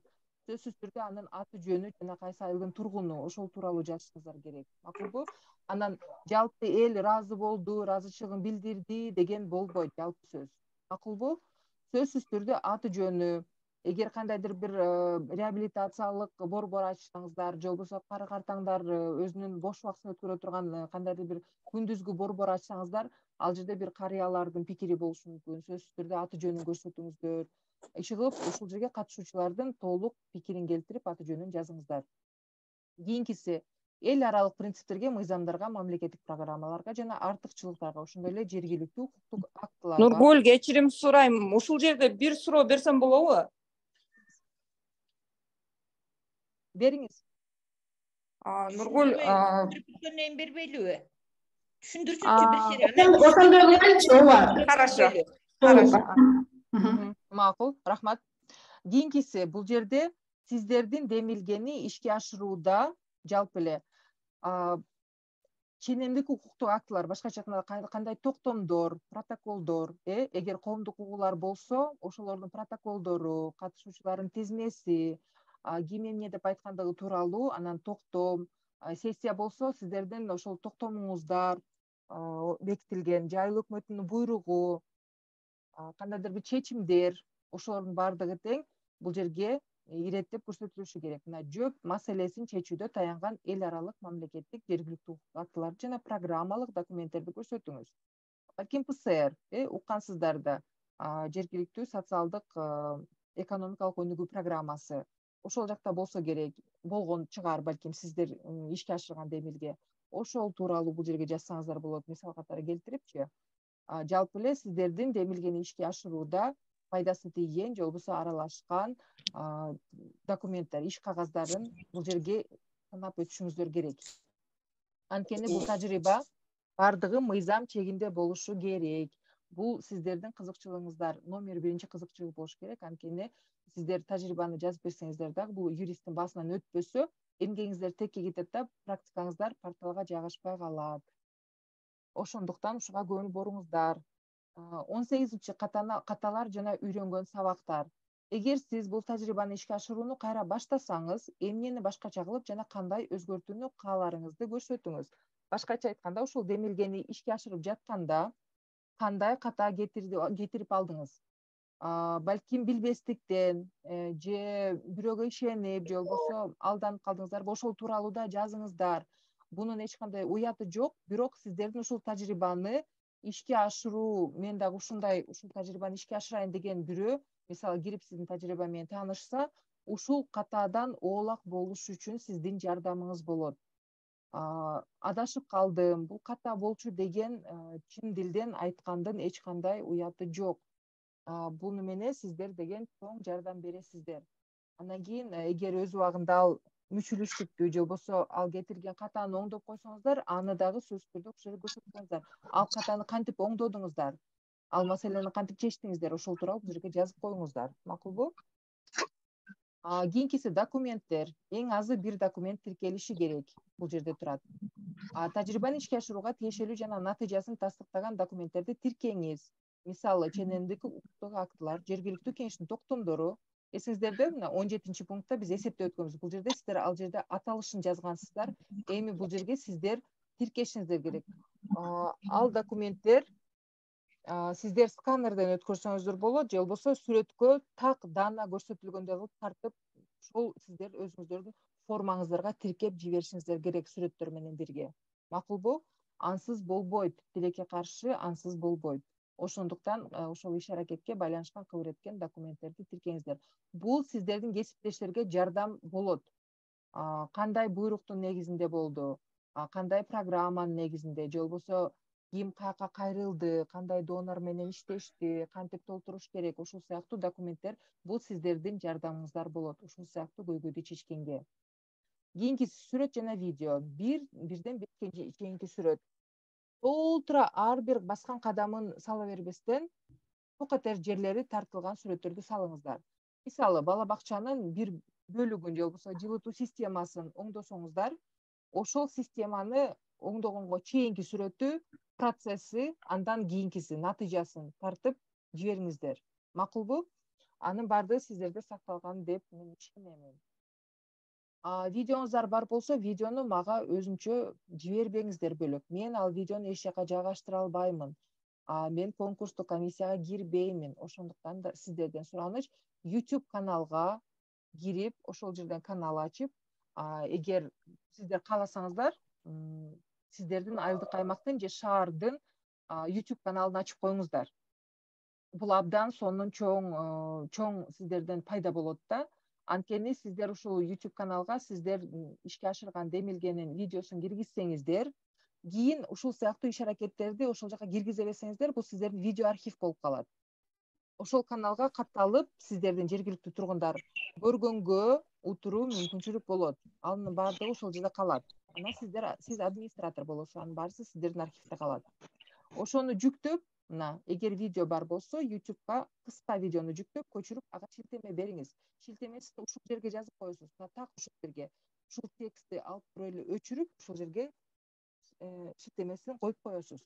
Сөзсүз түрдө анын аты жөнү жана кайсы айылдын тургуну ошол тууралуу жазышыңыздар керек. Макулбу? Анан жалпы эл ыраазы болду, ыраазычылыгын билдирди деген болбойт жалпы сөз. Макулбу? Сөзсүз түрдө аты жөнү, эгер кандайдыр бир реабилитациялык борбор ачсаңыздар, же болбосо кары картаңдар өзүнүн бош убактысын өткөрө турган кандайдыр бир күндүзгү борбор ачсаңыздар, ал жерде бир карыялардын пикири болушу мүмкүн. Сөзсүз түрдө аты жөнүн көрсөтүңүздөр. Ишигип ушул жерге катышуучулардын толук пикирин келтирип, аты жөнүн жазыңыздар. Кийинкиси эл аралык принциптерге, мыйзамдарга, мамлекеттик программаларга жана артыкчылыктарга, ошондой эле жергиликтүү укуктук актыларга. Нургуль, кечирим сурайм. Ушул жерде бир суроо берсем болобу? Бериңиз. Нургуль, Түшүндүрүп бербейлиби? Түшүндүрсүнчү бир сере. Ошондой кылайынчы, ооба. Хорошо. Хорошо. Макул, рахмат. Кийинкиси бул жерде сиздердин демилгени ишке ашырууда жалпы эле ченемдик укуктук актылар, башкача айтканда кандай токтомдор, протоколдор, эгер коомдук угуулар болсо, ошолордун протоколдору, катышуучулардын тизмеси, ким эмне деп айткандыгы тууралуу, анан токтом, сессия болсо, сиздердин ошол токтомуңуздар бекитилген, же айыл өкмөтүнүн буйругу, кандайдыр бир чечимдер, ошолордун баардыгы тең бул жерге иреттеп көрсөтүлүшү керек. Мына жөп маселесин чечүүдө таянган эл аралык мамлекеттик жергиликтүү актыларды жана программалык документтерди көрсөтүңүз. Балким ПСР, уккансыздар да, жергиликтүү социалдык экономикалык өнүгүү программасы. Ошол жакта болсо керек, болгон чыгар балким сиздер ишке ашырган демилге. Ошол тууралуу бул жерге жазсаңыздар болот, мисал катары келтирипчи. Жалпы эле сиздердин демилгени ишке ашырууда пайдасы тийген же болбосо аралашкан документтер, иш кагаздарын бул жерге санап өтүшүңүздөр керек. Анткени бул тажрыйба бардыгы мыйзам чегинде болушу керек. Бул сиздердин кызыкчылыгыңыздар номер биринчи кызыкчылык болуш керек. Анткени сиздер тажрыйбаны жазып берсеңиздер дагы бул юристтин басынан өтпөсө, эмгегиңиздер текке кетет да, практикаңыздар порталга жайгашпай калат. Ошондуктан ушуга көңүл буруңуздар. 18 каталар жана үйрөнгөн сабактар. Эгер сиз бул тажрыйбаны ишке ашырууну кайра баштасаңыз, эмнени башкача кылып жана кандай өзгөртүүнү кааларыңызды көрсөтүңүз. Башкача айтканда, ушул демилгени ишке ашырып жатканда кандай ката кетирип алдыңыз? Балким билбестиктен же бирөөгө ишенип, же болбосо алданып калдыңыздарбы, ошол тууралуу да жазыңыздар. Бунун эч кандай уяты жок, бирок сиздердин ушул тажрыйбаны ишке ашыруу, мен дагы ушул тажрыйбаны ишке ашырайын деген бирөө, мисалы кирип сиздин тажрыйба менен таанышса, ушул катадан оолак болуш үчүн сиздин жардамыңыз болот. Адашып калдым, бул ката болчу деген чын дилден айткандын эч кандай уяты жок. Буну менен сиздер деген чоң жардам бересиздер. Андан кийин эгер өз убагында ал мүчүлүштүктү же болбосо ал кетирген катаны оңдоп койсоңуздар, аны дагы сөзсүз түрдө ушул жерге көрсөтүңүздар. Ал катаны кантип оңдодуңуздар, ал маселени кантип чечтиңиздер, ошол тууралуу бул жерге жазып коюңуздар. Макулбу? Кийинкиси документтер. Эң азы бир документ тиркелиши керек. Бул жерде турат. Тажрыйбаны ишке ашырууга тиешелүү жана натыйжасын тастыктаган документтерди тиркеңиз. Мисалы, ченемдик укуктук актылар, жергиликтүү кеңештин токтомдору. Эсиңиздерде, 17 пунктта биз эсептеп өткөнбүз. Бул жерде сиздер ал жерде аталышын жазгансыздар. Эми бул жерге сиздер тиркешиңиздер керек. Ал документтер сиздер сканерден өткөрсөңүздөр болот, же болбосо сүрөткө так дана көрсөтүлгөндөй кылып тартып, ошол сиздер өзүңүздөрдүн формаңыздарга тиркеп жиберишиңиздер керек сүрөттөр менен бирге. Макулбу? ансыз болбойт, тилекке каршы ансыз болбойт. Ошондуктан ошол иш-аракетке байланышкан кабыл эткен документтерди тиркеңиздер. Бул сиздердин кесиптештерге жардам болот. Кандай буйруктун негизинде болду, кандай программанын негизинде, же болбосо ким каяка кайрылды, кандай донор менен иштешти, кантип толтуруш керек, ушул сыяктуу документтер бул сиздердин жардамыңыздар болот, ушул сыяктуу көйгөйдү чечкенге. Кийинки сүрөт жана видео. Бирден бирге чейинки сүрөт. Толтура ар бир баскан кадамын сала бербестен, токотер жерлери тартылган сүрөттөрдү салыңыздар. Мисалы, бала бакчанын бир бөлүгүн же болбосо жылытуу системасын оңдосоңуздар, ошол системаны оңдогонго чейинки сүрөтү, процесси, андан кийинкиси, натыйжасын тартып жибериңиздер. Макулбу? Анын баардыгы сиздерде сакталган деп мен ишенемин. Видеоңуздар бар болсо, видеону мага өзүнчө жибербеңиздер бөлөк. Мен ал видеону эч жака жайгаштыра албаймын. Мен конкурстук комиссияга кирбеймин. Ошондуктан да сиздерден сураныч, YouTube каналга кирип, ошол жерден канал ачып, эгер сиздер кааласаңыздар, сиздердин айылдык аймактын же шаардын YouTube каналын ачып коюңуздар. Бул абдан сонун чоң сиздерден пайда болот да. Анткени сиздер ушул YouTube каналга сиздер ишке ашырган демилгенин видеосун киргизсеңиздер, кийин ушул сыяктуу иш-аракеттерди ошол жака киргизе берсеңиздер, бул сиздердин видео архив болуп калат. Ошол каналга катталып, сиздердин жергиликтүү тургундар көргөнгө утуруу мүмкүнчүлүк болот. Анын баардыгы ошол жерде калат. Анан сиз администратор болосуз, анын баары сиздердин архивде калат. Ошону жүктөп, эгер видео бар болсо, YouTube'га кыска видеону жүктөп, көчүрүп, ага шилтеме бериңиз. Шилтемесин ушул жерге жазып коесуз. Так ушул жерге. Ушул текстти алып туруп эле өчүрүп, ушул жерге шилтемесин коюп коесуз.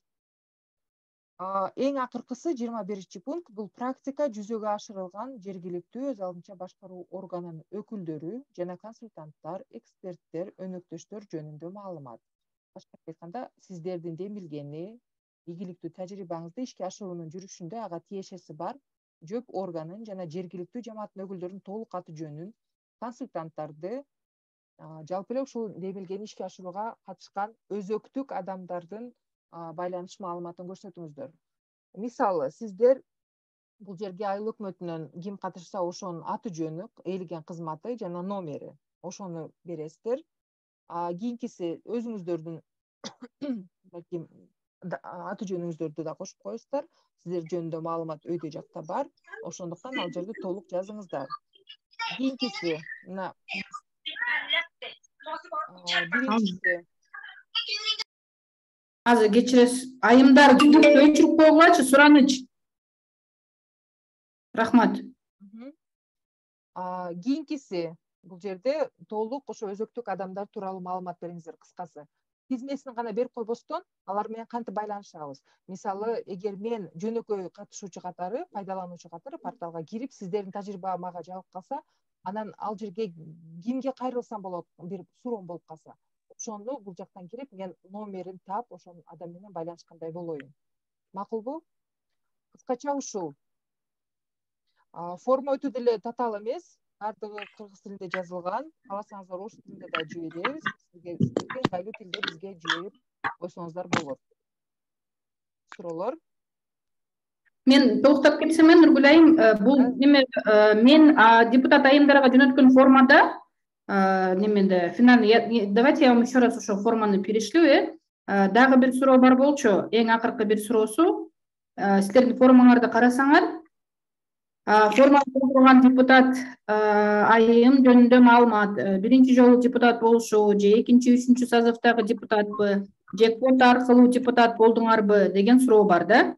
Эң акыркысы 21 пункт, бул практика жүзөгө ашырылган жергиликтүү өз алдынча башкаруу органынын өкүлдөрү жана консультанттар, эксперттер, өнөктөштөр жөнүндө маалымат. Башкача айтканда, сиздердин демилгени, ийгиликтүү тажрыйбаңызды ишке ашыруунун жүрүшүндө ага тиешеси бар ЖӨП органын жана жергиликтүү жамааттын өкүлдөрүнүн толук аты жөнүн, консультанттарды, жалпы эле ушул демилгени ишке ашырууга катышкан өзөктүк адамдардын байланыш маалыматын көрсөтүңүздөр. Мисалы, сиздер бул жерге айыл өкмөтүнөн ким катышса ошонун аты жөнү, ээлеген кызматы жана номери, ошону бересиздер. Кийинкиси өзүңүздөрдүн балким аты жөнүңүздөрдү да кошуп коесуздар. Сиздер жөнүндө маалымат өйдө жакта бар. Ошондуктан ал жерде толук жазыңыздар. Кийинкиси, биринчиси. Азыр кечиресиз, айымдар өчүрүп койгулачы, сураныч. Рахмат. Кийинкиси, бул жерде толук ошо өзөктүк адамдар тууралуу маалымат бериңиздер, кыскасы. Тизмесин гана берип койбостон, алар менен кантип байланышабыз? Мисалы, эгер мен жөнөкөй катышуучу катары, пайдалануучу катары порталга кирип, сиздердин тажрыйба мага жагып калса, анан ал жерге кимге кайрылсам болот, бир суроом болуп калса, ошону бул жактан кирип, мен номерин таап, ошол адам менен байланышкандай болоюн. Макулбу? Кыскача ушул. Форма өтө деле татаал эмес, баардыгы кыргыз тилинде жазылган. Кааласаңыздар ош тилинде да жиберебиз. Сиздерге ыңгайлуу тилде бизге жиберип койсоңуздар болот. Суроолор? Мен токтоп кетсем, Нургүл айым, бул неме мен депутат айымдарга жөнөткөн формада немеде финальный, давайте я вам еще раз ошо форманы перешлю. Дагы бир суроо бар болчу, эң акыркы бир суроосу. Силердин формаңарды карасаңар, форма толтурган депутат айым жөнүндө маалымат, биринчи жолу депутат болушу же экинчи, үчүнчү созывдагы депутатпы, же квота аркылуу депутат болдуңарбы деген суроо бар да.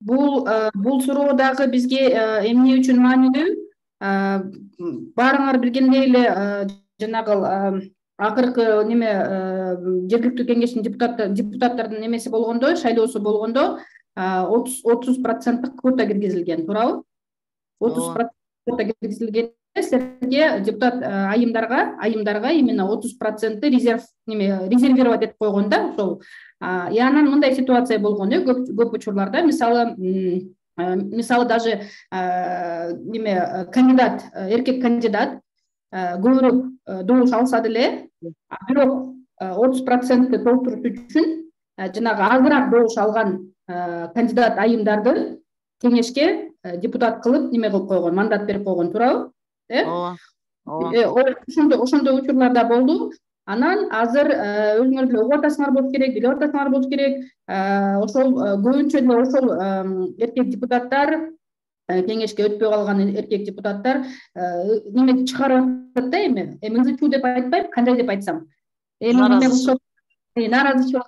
Бул суроо дагы бизге эмне үчүн маанилүү? Баарыңар билгендей эле жанагы акыркы неме жергиликтүү кеңештин депутаттардын немеси болгондо, шайлоосу болгондо 30% квота киргизилген, туурабы? 30% квота киргизилген. Силерге депутат айымдарга именно 30% резервировать этип койгон да, ошол. Анан мындай ситуация болгон, көп учурларда, мисалы даже кандидат, эркек кандидат көбүрөөк добуш алса деле, бирок 30% толтуруш үчүн жанагы азыраак добуш алган кандидат айымдарды кеңешке депутат кылып неме кылып койгон, мандат берип койгон, туурабы? Ошондой учурлар да болду. Анан азыр өзүңөр деле угуп атасыңар болуш керек, билип атасыңар болуш керек. Ошол көбүнчө деле ошол эркек депутаттар, кеңешке өтпөй калган эркек депутаттар неме чыгарып атат да, эми ызы чуу деп айтпайм, кандай деп айтсам, нааразычылык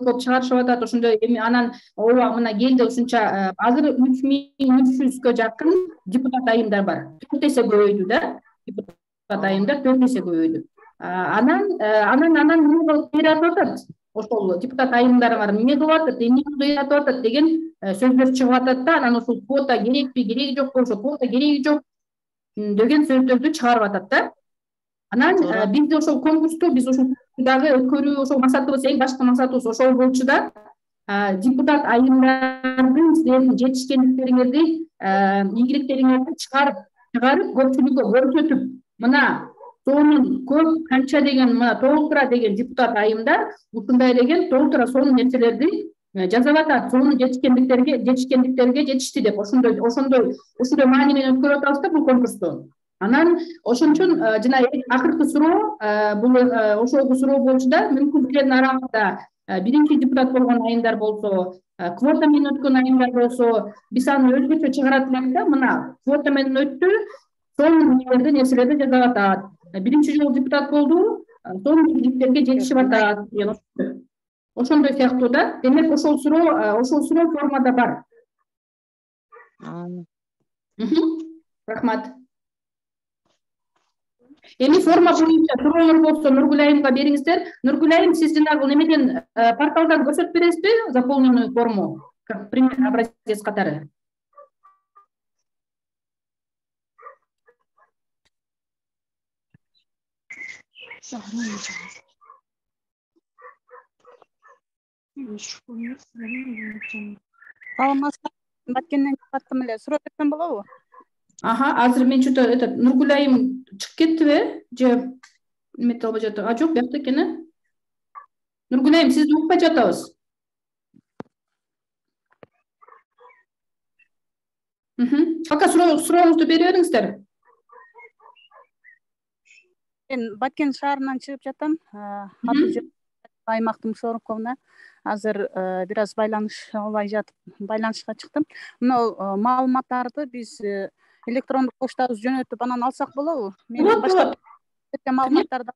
кылып чыгарышып атат. Ошондой эми анан ооба мына келди ушунча, азыр 3300гө жакын депутат айымдар бар. 4 эсе көбөйдү да, депутат айымдар 4 эсе көбөйдү. Анан эмне кылып берип атат? Ошол депутат айымдарга эмне кылып атат, эмне кылып атат деген сөздөр чыгып атат да, анан ошол квота керекпи, кереги жокпу, ошо квота кереги жок деген сөздөрдү чыгарып атат да. Анан биз де ошол конкурсту, биз ошол дагы өткөрүү ошол максатыбыз, эң башкы максатыбыз ошол болчу да. Депутат айымдардын силердин жетишкендиктериңерди, ийгиликтериңерди чыгарып көпчүлүккө көрсөтүп, мына сонун көп канча деген, мына толтура деген депутат айымдар ушундай деген толтура сонун нерселерди жазып атат, сонун жетишкендиктерге жетишти деп, ошондой маани менен өткөрүп атабыз да бул конкурсту. Анан ошон үчүн жана акыркы суроо, бул ошол суроо болчу да, мүмкүн силердин араңызда биринчи депутат болгон айымдар болсо, квота менен өткөн айымдар болсо, биз аны өзгөчө чыгарат элек да, мына квота менен өттү, сонун нерселерди жазып атат. Биринчи жолу депутат болду, сонун ийгиликтерге жетишип атат деген ошондой сыяктуу да. Демек ошол суроо формада бар. Рахмат. Эми форма боюнча суроолор болсо Нургүл айымга бериңиздер. Нургүл айым, сиз жанагы немеден порталдан көрсөтүп бересизби заполненную форму, как пример, образец катары? Баткенден чыгаттым эле, суроо берсем болобу? Азыр мен что-то Нургүл айым чыгып кеттиби же эмете албай жатабы? Жок, биякта экен. Нургүл айым, сизди укпай жатабыз. Калка сурооңузду бере бериңиздер. Мен Баткен шаарынан чыгып жатам. Аймактын Шорокковуна. Азыр бир аз байланыш албай жатып, байланышка чыктым. Мына маалыматтарды биз электрондук поштабыз жөнөтүп анан алсак болобу? Мен баштап маалыматтарды.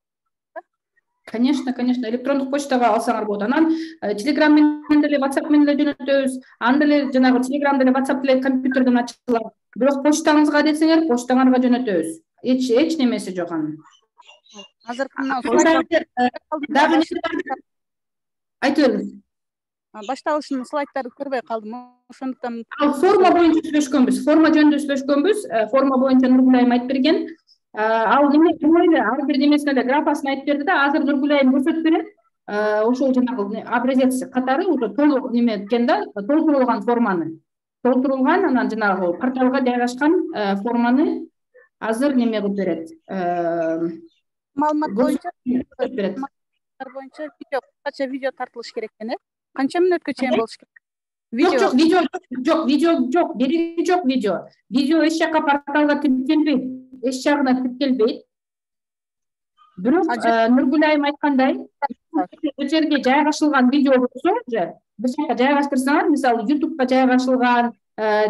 Конечно, электрондук почтага алсаңар болот. Анан Telegram менен деле, WhatsApp менен деле жөнөтөбүз. Анда деле жанагы Telegram деле, WhatsApp деле компьютерден ачылат. Бирок почтаңызга десеңер, почтаңарга жөнөтөбүз. Эч немеси жок анын. Азыр айтып бериңиз. Башталышын слайдтарды көрбөй калдым. Ошондуктан форма боюнча сүйлөшкөнбүз. Форма жөнүндө сүйлөшкөнбүз. Форма боюнча Нургүл айым айтып берген. Ал неме ар бир немесин эле графасын айтып берди да, азыр Нургүл айым көрсөтүп берет. Ошол жанагы образец катары уже толук неме экен да, толтурулган форманы. Толтурулган, анан жанагы порталга жайгашкан форманы азыр неме кылып берет. Маалымат боюнча видео тартылыш керек экен, канча мүнөткө чейин болуш керек? Видео жок, береги жок видео. Видео эч жака порталга тиркелбейт, эч жагына тиркелбейт. Бирок Нургүл айым айткандай, бир жерге жайгашылган видео болсо, уже бир жака жайгаштырсаңар, мисалы YouTube'га жайгашылган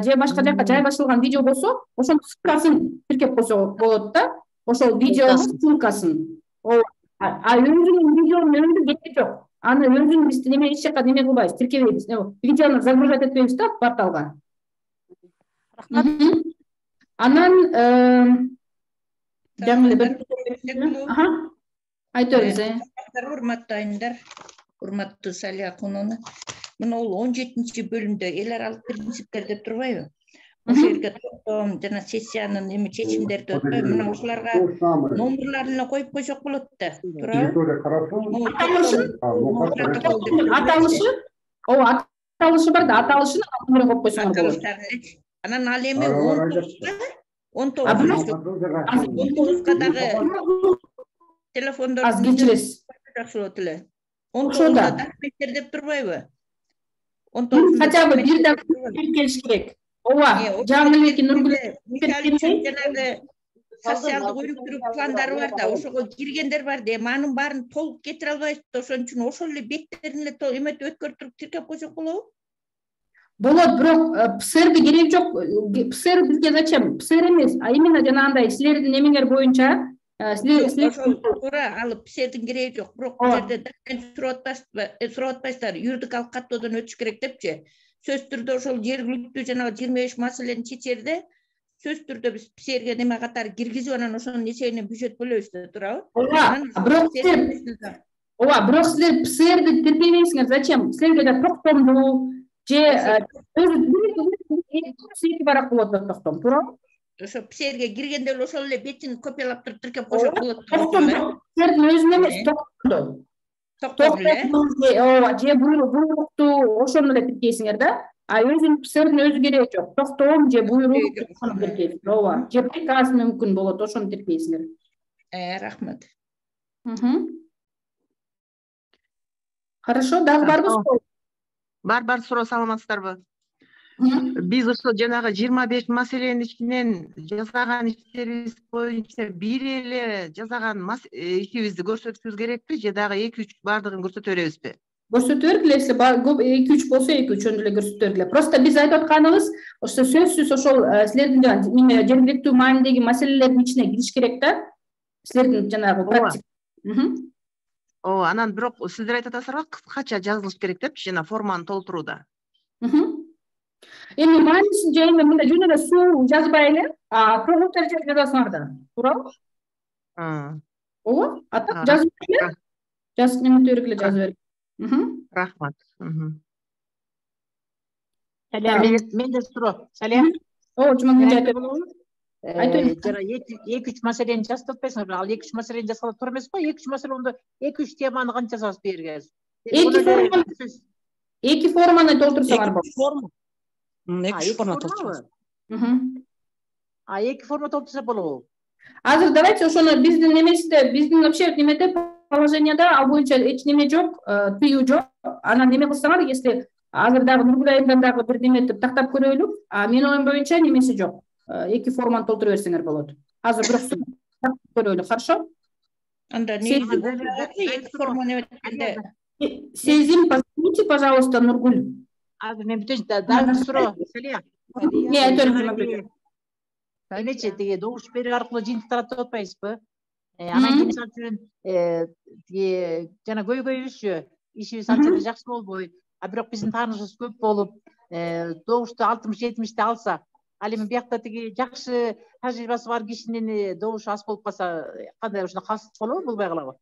же башка жака жайгашылган видео болсо, ошонун ссылкасын тиркеп койсо болот да. Ошол видеонун ссылкасын. Өзүнүн видеонун өзү кереги жок. Аны өзүн биз неме эч жака неме кылбайбыз, тиркебейбиз. Видеону загружать этпейбиз да порталга. Рахмат. Анан жаңы бир айтыңыз. Урматтуу айымдар, урматтуу Салия Кунуна. Мына ол 17-чи бөлүмдө эл аралык принциптер деп турбайбы? Ошол жерге токтом жана сессиянын эми чечимдерди өтпөй, мына ушуларга номерларын эле коюп койсок болот да. Аталышы бар да, аталышын номерин коюп койсоңор болот. Анан ал эми 19-га дагы телефондорду аз кечиресиз. Жакшы болот эле. 19 документтер деп турбайбы? Хотя бы бир документ келиш керек. Ооба, жаңы эки Нургүл мисалы үчүн жанагы социалдык өнүктүрүү пландары бар да, ошого киргендер бар да, анын баарын толук кетире албайбыз да, ошон үчүн ошол эле беттерин эле эметип өткөртүп тиркеп койсок болобу? Болот, бирок ПСРге керек жок. ПСР бизге зачем? ПСР эмес, а именно жанагындай силердин эмеңер боюнча туура алып ПСРдин кереги жок, бирок бул жерде документ сурап атпайсыздар, юридикалык каттоодон өтүш керек депчи. Сөз түрдө ошол жергиликтүү жанагы 25 маселени чечерде сөз түрдө биз ПСРге неме катары киргизип анан ошонун эсебинен бюджет бөлөбүз да, туурабы? Бирок силер ПСРди тиркебейсиңер, зачем? Силерге да токтомду же өзү барак болот да токтом, туурабы? Ошо ПСРге киргенде эле ошол эле бетин копиялап туруп тиркеп койсок болот. ПСРдин өзүнө эмес, токтомду. Ооба, же буйрукту ошону эле тиркейсиңер да. А өзүнүн ПСРдин өзү кереги жок. Токтом же буйрук тиркейсиңер. Ооба, же приказ мүмкүн болот, ошону тиркейсиңер. Рахмат. Хорошо, дагы барбы? Бар суроо, саламатсыздарбы? Биз ошо жанагы 25 маселенин ичинен жасаган иштерибиз боюнча бир эле жасаган ишибизди көрсөтүшүбүз керекпи же дагы 2-3 бардыгын көрсөтө беребизби? Көрсөтө бергиле, 2-3 болсо 2-3 ошондо эле көрсөтө бергиле. Просто биз айтып атканыбыз ошо сөзсүз ошол силердин жергиликтүү маанидеги маселелердин ичине кириш керек да. Силердин жанагы практика. Ооба, анан бирок сиздер айтып атасыздарбы, кыскача жазылыш керек депчи, жана форманы толтурууда. Эми маанисин же эми мындай жөн эле суу жазбай эле, прогноздор жазасыңар да, туурабы? Ооба, жазып эле. Жазып немете бергиле, жазып бергиле. Рахмат. Менде суроо. Салия. Жумагүл айтып. Жана 2-3 маселени жазып атпайсыңар, ал 2-3 маселени жазгала туура эмес го? 2-3 маселе онда 2-3 теманы канча жазабыз берге? Эки форманы толтурсаңар болот. Эки форма толтурабыз. Эки форма толтурса болобу? Азыр давайте ошону биздин немесинде, биздин вообще немеде положенияда ал боюнча эч неме жок, тыюу жок. Анан неме кылсаңар, если азыр дагы Нургүл айымдан дагы бир неметип тактап көрөлүк, менин оюм боюнча немеси жок. Эки форманы толтура берсеңер болот. Азыр бирок тактап көрөлүк, хорошо? Анда эки форма неметкенде сезим, позвоните, пожалуйста, Нургүл. Азыр мен бүтөчү дагы суроо. Салия. Эмечи тиги добуш берүү аркылуу жыйынтык таратып атпайбызбы? Анан кийин мисалы үчүн тиги жана көйгөйүбүзчү ишибиз анча да жакшы болбой, а бирок биздин таанышыбыз көп болуп, добушту 60-70 алса, ал эми биякта тиги жакшы тажрыйбасы бар кишинин добушу аз болуп калса, кандай ушуна калыс болобу, болбой калабы?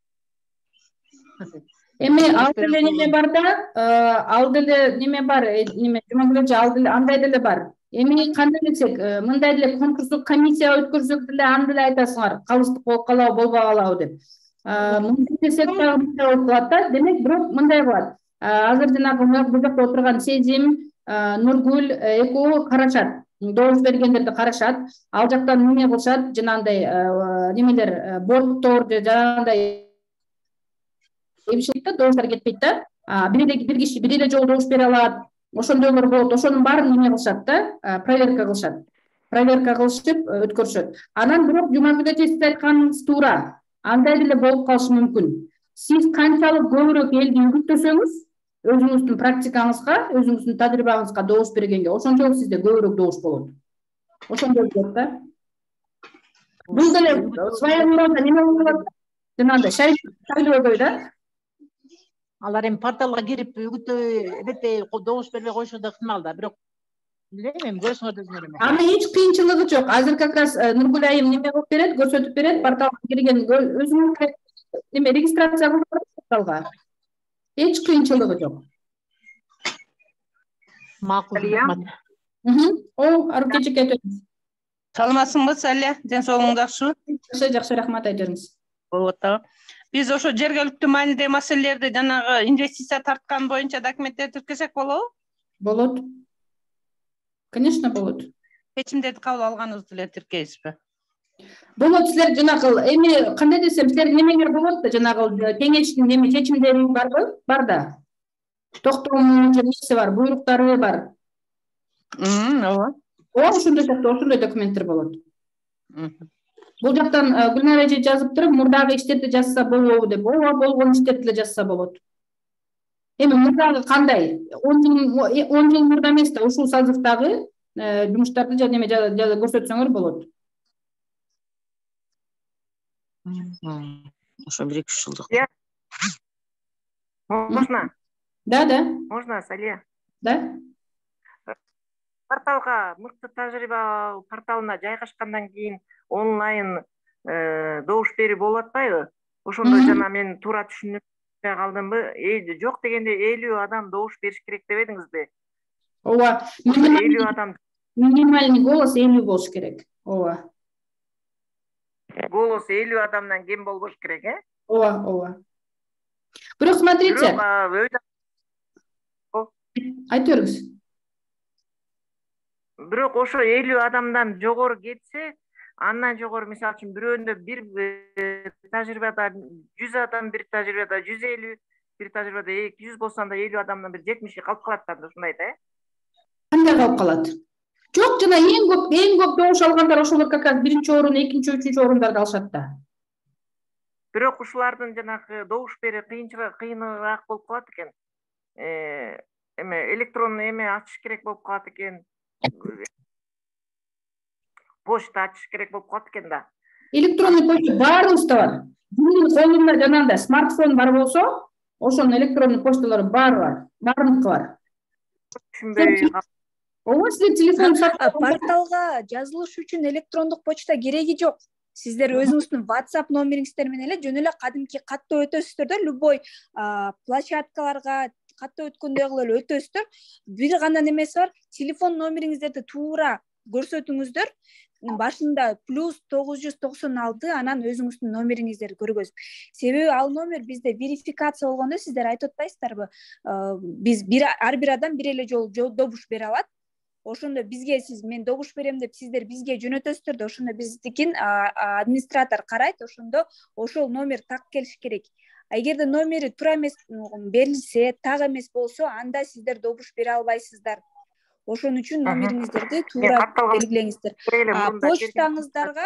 Эми ал деле неме бар да, ал деле неме бар, неме Жумагүл ал деле андай деле бар. Эми кандай десек, мындай деле конкурстук комиссия өткөрсөк деле аны деле айтасыңар, калыстык болуп калабы, болбой калабы деп. Мындай десек дагы мындай болуп калат да. Демек, бирок мындай кылат. Азыр жанагы бул жакта отурган Сезим, Нургүл экөө карашат. Добуш бергендерди карашат. Ал жактан неме кылышат, жанагындай немелер, борттор же жанагындай добуштар кетпейт да. Бир киши бир эле жолу добуш бере алат. Ошондойлор болот, ошонун баарын неме кылышат да, проверка кылышат. Проверка кылышып өткөрүшөт. Анан бирок Жумагүл сиз айтканыңыз туура. Андай деле болуп калышы мүмкүн. Сиз канчалык көбүрөөк элди үгүттөсөңүз, өзүңүздүн практикаңызга, өзүңүздүн тажрыйбаңызга добуш бергенге, ошончолук сизде көбүрөөк добуш болот. Ошондой болот да. Бул деле своеобразно неме болот? Жанагындай шарик да. Алар эми порталга кирип үгүттөй эметпей добуш бербей коюшу да ыктымал да, бирок билбейм, көрсөңөр өзүңөр эми. Аны эч кыйынчылыгы жок. Азыр как раз Нургүл айым неме кылып берет, көрсөтүп берет, порталга кирген өзүңөр неме регистрация кылып порталга. Эч кыйынчылыгы жок. Макул, рахмат. Арук кечек айтыңыз. Саламатсыңбы, Салия? Ден соолугуң жакшыбы? Жакшы, рахмат, айтыңыз. Болот да. Биз ошо жергиликтүү маанидеги маселелерди жанагы инвестиция тарткан боюнча документтерди тиркесек болобу? Болот. Конечно, болот. Чечимдерди кабыл алганыбызды эле тиркейсизби? Болот силер жанагы эми кандай десем силердин немеңер болот да жанагы кеңештин эми чечимдери барбы? Бар да. Токтомунун нерсе бар, буйруктары бар. Ооба. Ошондой документтер болот. Бул жактан Гүлнар эже жазып туруп, мурдагы иштерди жазса болобу деп. Ооба, болгон иштерди эле жазса болот. Эми мурдагы кандай? 10 жыл мурда эмес да, ушул созывдагы жумуштарды неме көрсөтсөңөр болот. Ошо 1-2 жылдык. Можно? Да. Можно, Салия? Да. Порталга мыкты тажрыйба порталына жайгашкандан кийин онлайн добуш берүү болуп атпайбы? Ошондо жана мен туура түшүнүп калдымбы? Жок дегенде 50 адам добуш бериш керек деп эдиңизби? Ооба. 50 адам. Минимальный голос 50 болуш керек. Ооба. Голос 50 адамдан кем болбош керек, Ооба. Бирок смотрите. Айтыңыз. Бирок ошо 50 адамдан жогору кетсе, андан жогору мисалы үчүн бирөөндө бир тажрыйбада 100 адам, бир тажрыйбада 150, бир тажрыйбада 200 болсо анда 50 адамдан бир 70 калып калат да, ушундай да, Кандай калып калат? Жок, жана эң көп добуш алгандар ошолор как раз 1-орун, 2-, 3-, орундарды алышат да. Бирок ушулардын жанагы добуш берүү кыйыныраак болуп калат экен. Электронный ачыш керек болуп калат экен. Почта ачыш керек болуп калат экен да. Электронный почта баарыбызда бар. Кимдин колунда жанагындай смартфон бар болсо, ошонун электронный почталары баары бар. Баарыныкы бар. Түшүнбөй. Ооба, силер телефон порталга жазылыш үчүн электрондук почта кереги жок. Сиздер өзүңүздүн WhatsApp номериңиздер менен эле жөн эле кадимки каттоо өтөсүздөр да, любой площадкаларга каттоо өткөндөй эле өтөсүздөр. Бир гана немеси бар, телефон номериңиздерди туура көрсөтүңүздөр. Башында +996, анан өзүңүздүн номериңиздерди көргөзүп. Себеби ал номер бизде верификация болгондо сиздер айтып атпайсыздарбы? Биз ар бир адам бир эле жолу добуш бере алат. Ошондо бизге мен добуш берем деп сиздер бизге жөнөтөсүздөр да, ошондо биздикин администратор карайт, ошондо ошол номер так келиш керек. Эгерде номери туура эмес берилсе, так эмес болсо, анда сиздер добуш бере албайсыздар. Ошон үчүн номериңиздерди туура белгилеңиздер. Почтаңыздарга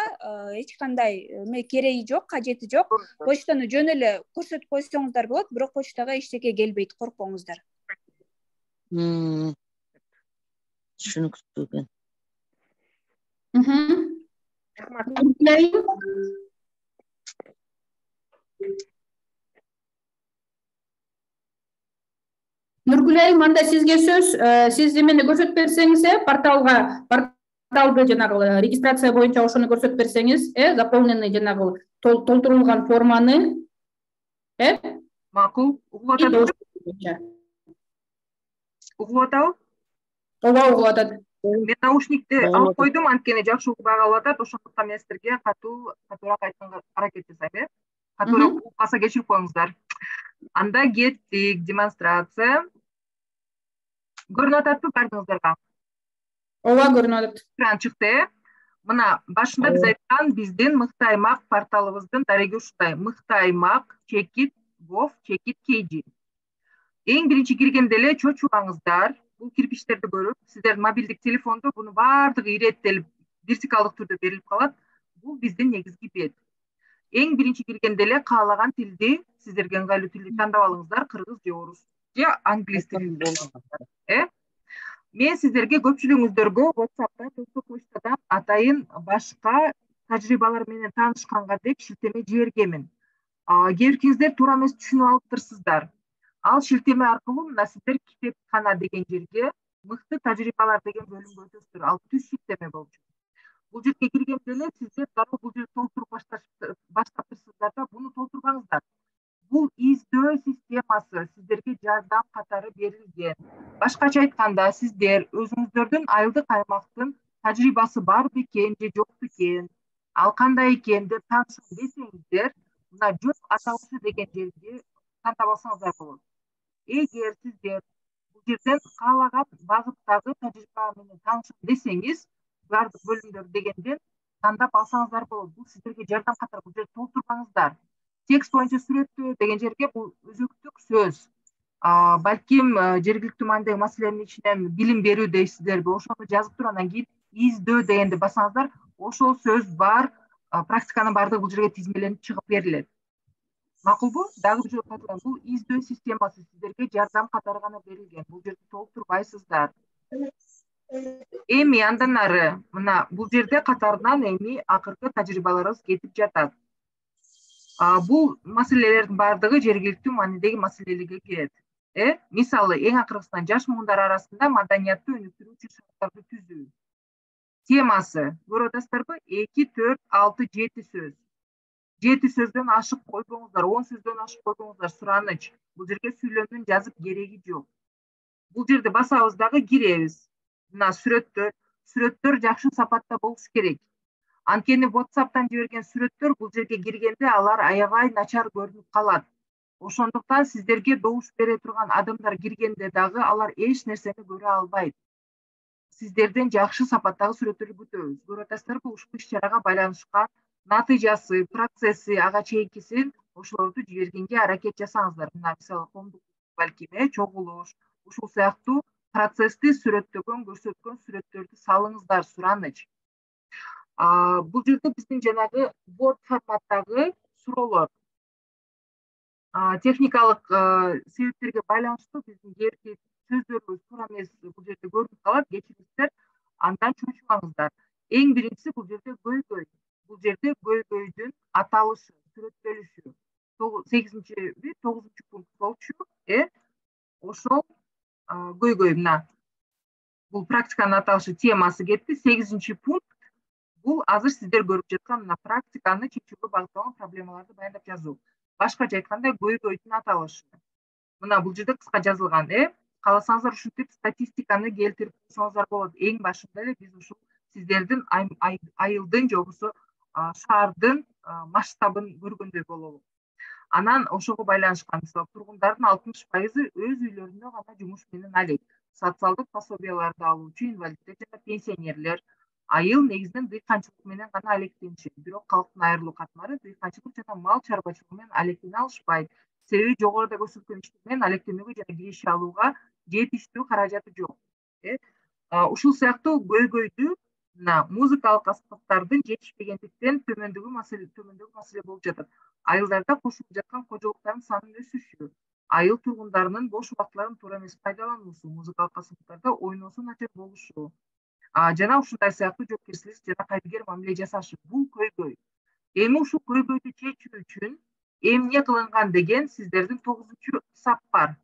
эч кандай кереги жок, кажети жок. Почтаны жөн эле көрсөтүп койсоңуздар болот, бирок почтага эчтеке келбейт, коркпоңуздар. Түшүнүктүү экен. Нургүлайым, анда сизге сөз. Сиз эмени көрсөтүп берсеңиз, порталды жанагы регистрация боюнча ошону көрсөтүп берсеңиз, заполненный жанагы толтурулган форманы, макул, угуп атат. Угуп атабы? Ооба, угуп атат. Мен наушникти алып койдум, анткени жакшы угуп атат, ошондуктан мен силерге катуураак айтканга аракет жасайм, Катуураак угуп калса кечирип коюңуздар. Анда кеттик, демонстрация. Көрүнүп ататпы бардыгыңыздарга? Ооба, көрүнүп атат. Экран чыкты. Мына башында биз айткан биздин мыкты аймак порталыбыздын дареги ушундай. Мыкты аймак @gov.kg. Эң биринчи киргенде эле чочубаңыздар. Бул кирпичтерди көрүп, сиздердин мобилдик телефондо буну баардыгы иреттелип, вертикалдык түрдө берилип калат. Бул биздин негизги бет. Эң биринчи киргенде эле каалаган тилди, сиздерге ыңгайлуу тилди тандап алыңыздар, кыргыз же орус же англис тилин болсо. Мен сиздерге көпчүлүгүңүздөргө WhatsApp'та, почтадан атайын башка тажрыйбалар менен таанышканга деп шилтеме жибергенмин. Кээ биркиңиздер туура эмес түшүнүп алыптырсыздар. Ал шилтеме аркылуу мына сиздер китепкана деген жерге мыкты тажрыйбалар деген бөлүмгө өтөсүздөр. Ал түз шилтеме болчу. Бул жерге киргенде эле сиздер дароо бул жерди толтуруп баштаптырсыздар да, буну толтурбаңыздар. Бул издөө системасы сиздерге жардам катары берилген. Башкача айтканда, сиздер өзүңүздөрдүн айылдык аймактын тажрыйбасы бар бекен же жок бекен, ал кандай экен деп таанышам десеңиздер, мына жол аталышы деген жерди тандап алсаңыздар болот. Эгер сиздер бул жерден каалаган багыттагы тажрыйба менен таанышам десеңиз, бардык бөлүмдөр дегенден тандап алсаңыздар болот. Бул сиздерге жардам катары, бул жерди толтурбаңыздар. Текст боюнча сүрөттө деген жерге бул өзөктүк сөз. Балким жергиликтүү маанидеги маселенин ичинен билим берүү дейсиздерби, ошону жазып туруп анан кийин издөө дегенди бассаңыздар, ошол сөз бар, практиканын баардыгы бул жерге тизмеленип чыгып берилет. Макулбу? Дагы бир жолу кайталайм, бул издөө системасы сиздерге жардам катары гана берилген. Бул жерди толтурбайсыздар. Эми андан ары мына бул жерде катарынан эми акыркы тажрыйбаларыбыз кетип жатат. Бул маселелердин баардыгы жергиликтүү маанидеги маселелерге кирет. Мисалы, эң акыркысынан жаш муундар арасында маданиятты өнүктүрүү үчүн шарттарды түзүү. Темасы, көрүп атасыздарбы? 2, 4, 6, 7 сөз. 7 сөздөн ашык койбоңуздар, 10 сөздөн ашык койбоңуздар, сураныч. Бул жерге сүйлөмдүн жазып кереги жок. Бул жерде басабыз дагы киребиз. Мына сүрөттөр жакшы сапатта болуш керек. Анткени WhatsApp'тан жиберген сүрөттөр бул жерге киргенде алар аябай начар көрүнүп калат. Ошондуктан сиздерге добуш бере турган адамдар киргенде дагы алар эч нерсени көрө албайт. Сиздерден жакшы сапаттагы сүрөттөрдү күтөбүз. Көрүп атасыздарбы, ушул иш-чарага байланышкан натыйжасы, процесси, ага чейинкисин ошолорду жибергенге аракет жасаңыздар. Мына мисалы коомдук балким чогулуш, ушул сыяктуу процессти сүрөттөгөн, көрсөткөн сүрөттөрдү салыңыздар, сураныч. Бул жерде биздин жанагы Word форматтагы суроолор техникалык себептерге байланыштуу биздин кээ бир сөздөрүбүз туура эмес бул жерде көрүнүп калат, кечириңиздер, андан чочубаңыздар. Эң биринчиси бул жерде көйгөй. Бул жерде көйгөйдүн аталышы, сүрөттөлүшү. 8-9 пункт болчу, ошол көйгөй мына. Бул практиканын аталышы, темасы кетти. 8 пункт бул азыр сиздер көрүп жаткан мына практиканы чечүүгө багытталган проблемаларды баяндап жазуу. Башкача айтканда көйгөйдүн аталышы. Мына бул жерде кыска жазылган, кааласаңыздар ушинтип статистиканы келтирип койсоңуздар болот. Эң башында эле биз ушул сиздердин айылдын же болбосо шаардын масштабын көргөндөй болобуз. Анан ошого байланышкан мисалы тургундардын 60% өз үйлөрүндө гана жумуш менен алек. Социалдык пособияларды алуучу инвалиддер жана пенсионерлер айыл негизинен дыйканчылык менен гана алектенишет. Бирок калктын айрылуу катмары дыйканчылык жана мал чарбачылыгы менен алектене алышпайт. Себеби жогоруда көрсөткөн иштер менен алектенүүгө жана киреше алууга жетиштүү каражаты жок. Ушул сыяктуу көйгөйдү мына музыкалык аспаптардын жетишпегендиктен төмөндөгү маселе болуп жатат. Айылдарда кошулуп жаткан кожолуктардын санынын өсүшү, айыл тургундарынын бош убактыларын туура эмес пайдалануусу, музыкалык аспаптарда ойносу начар болушу, жана ушундай сыяктуу жоопкерчилик жана кайдыгер мамиле жасашы. Бул көйгөй. Эми ушул көйгөйдү чечүү үчүн эмне кылынган деген сиздердин 9-сап бар.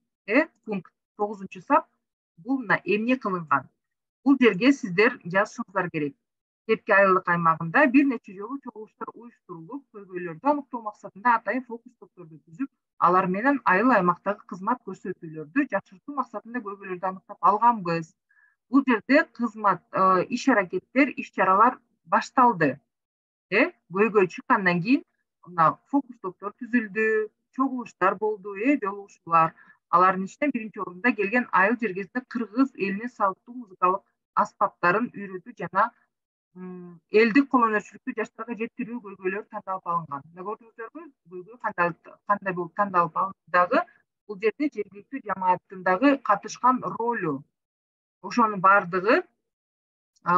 Пункт 9-сап. Бул мына эмне кылынган. Бул жерге сиздер жазышыңыздар керек. Тепки айылдык аймагында бир нече жолу чогулуштар уюштурулуп, көйгөйлөрдү аныктоо максатында атайын фокус топторду түзүп, алар менен айыл аймактагы кызмат көрсөтүүлөрдү жакшыртуу максатында көйгөйлөрдү аныктап алганбыз. Бул жерде кызмат, иш-аракеттер, иш-чаралар башталды. Көйгөй чыккандан кийин мына фокус топтор түзүлдү, чогулуштар болду, жолугушуулар. Алардын ичинен биринчи орунда келген айыл жергесинде кыргыз элинин салттуу музыкалык аспаптарын үйрөтүү жана элдик колөнөрчүлүктү жаштарга жеткирүү көйгөйлөр тандалып алынган. Көрдүңүздөрбү? Көйгөй кандай болуп тандалып алынды дагы бул жерде жергиликтүү жамааттын дагы катышкан ролу. Ошонун баардыгы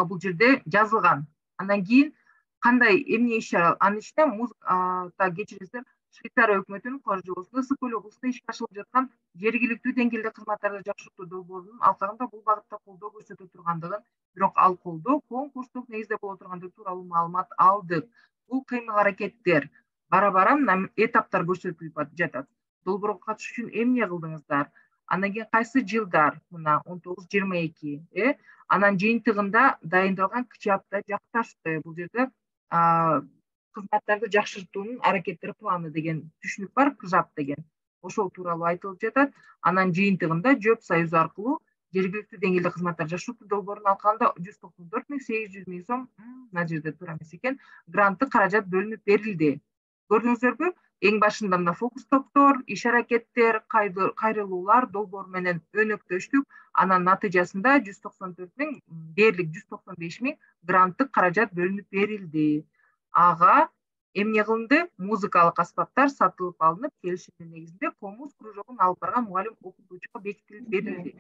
бул жерде жазылган. Андан кийин кандай эмне иш-чара? Анын ичинде музыка кечириңиздер, Швейцария өкмөтүнүн коржоосунда Ысык көл облусунда ишке ашырылып жаткан жергиликтүү деңгээлде кызматтарды жакшыртуу долбоорунун алкагында бул багытта колдоо көрсөтө тургандыгын, бирок ал колдоо конкурстук негизде боло тургандыгы тууралуу маалымат алдык. Бул кыймыл-аракеттер бара-бара мына этаптар көрсөтүлүп жатат. Долбоорго катышуу үчүн эмне кылдыңыздар? Андан кийин кайсы жылдар? Мына 19-22. Анан жыйынтыгында дайындалган кичапта жакташты. Бул жерде кызматтарды жакшыртуунун аракеттери планы деген түшүнүк бар, кыжап деген. Ошол тууралуу айтылып жатат. Анан жыйынтыгында ЖÖP союзу аркылуу жергиликтүү деңгээлде кызматтар жакшыртуу долбоорунун алкагында 194.800.000 сом, мына жерде туура эмес экен, гранттык каражат бөлүнүп берилди. Көрдүңүздөрбү? Эң башында мына фокус-топтор, иш-аракеттер, кайрылуулар долбоор менен өнөктөштүк. Анан натыйжасында 194 миң, дээрлик 195 миң гранттык каражат бөлүнүп берилди. Ага эмне кылынды? Музыкалык аспаптар сатылып алынып, келишимдин негизинде комуз кружогун алып барган мугалим окутуучуга бекитилип берилди.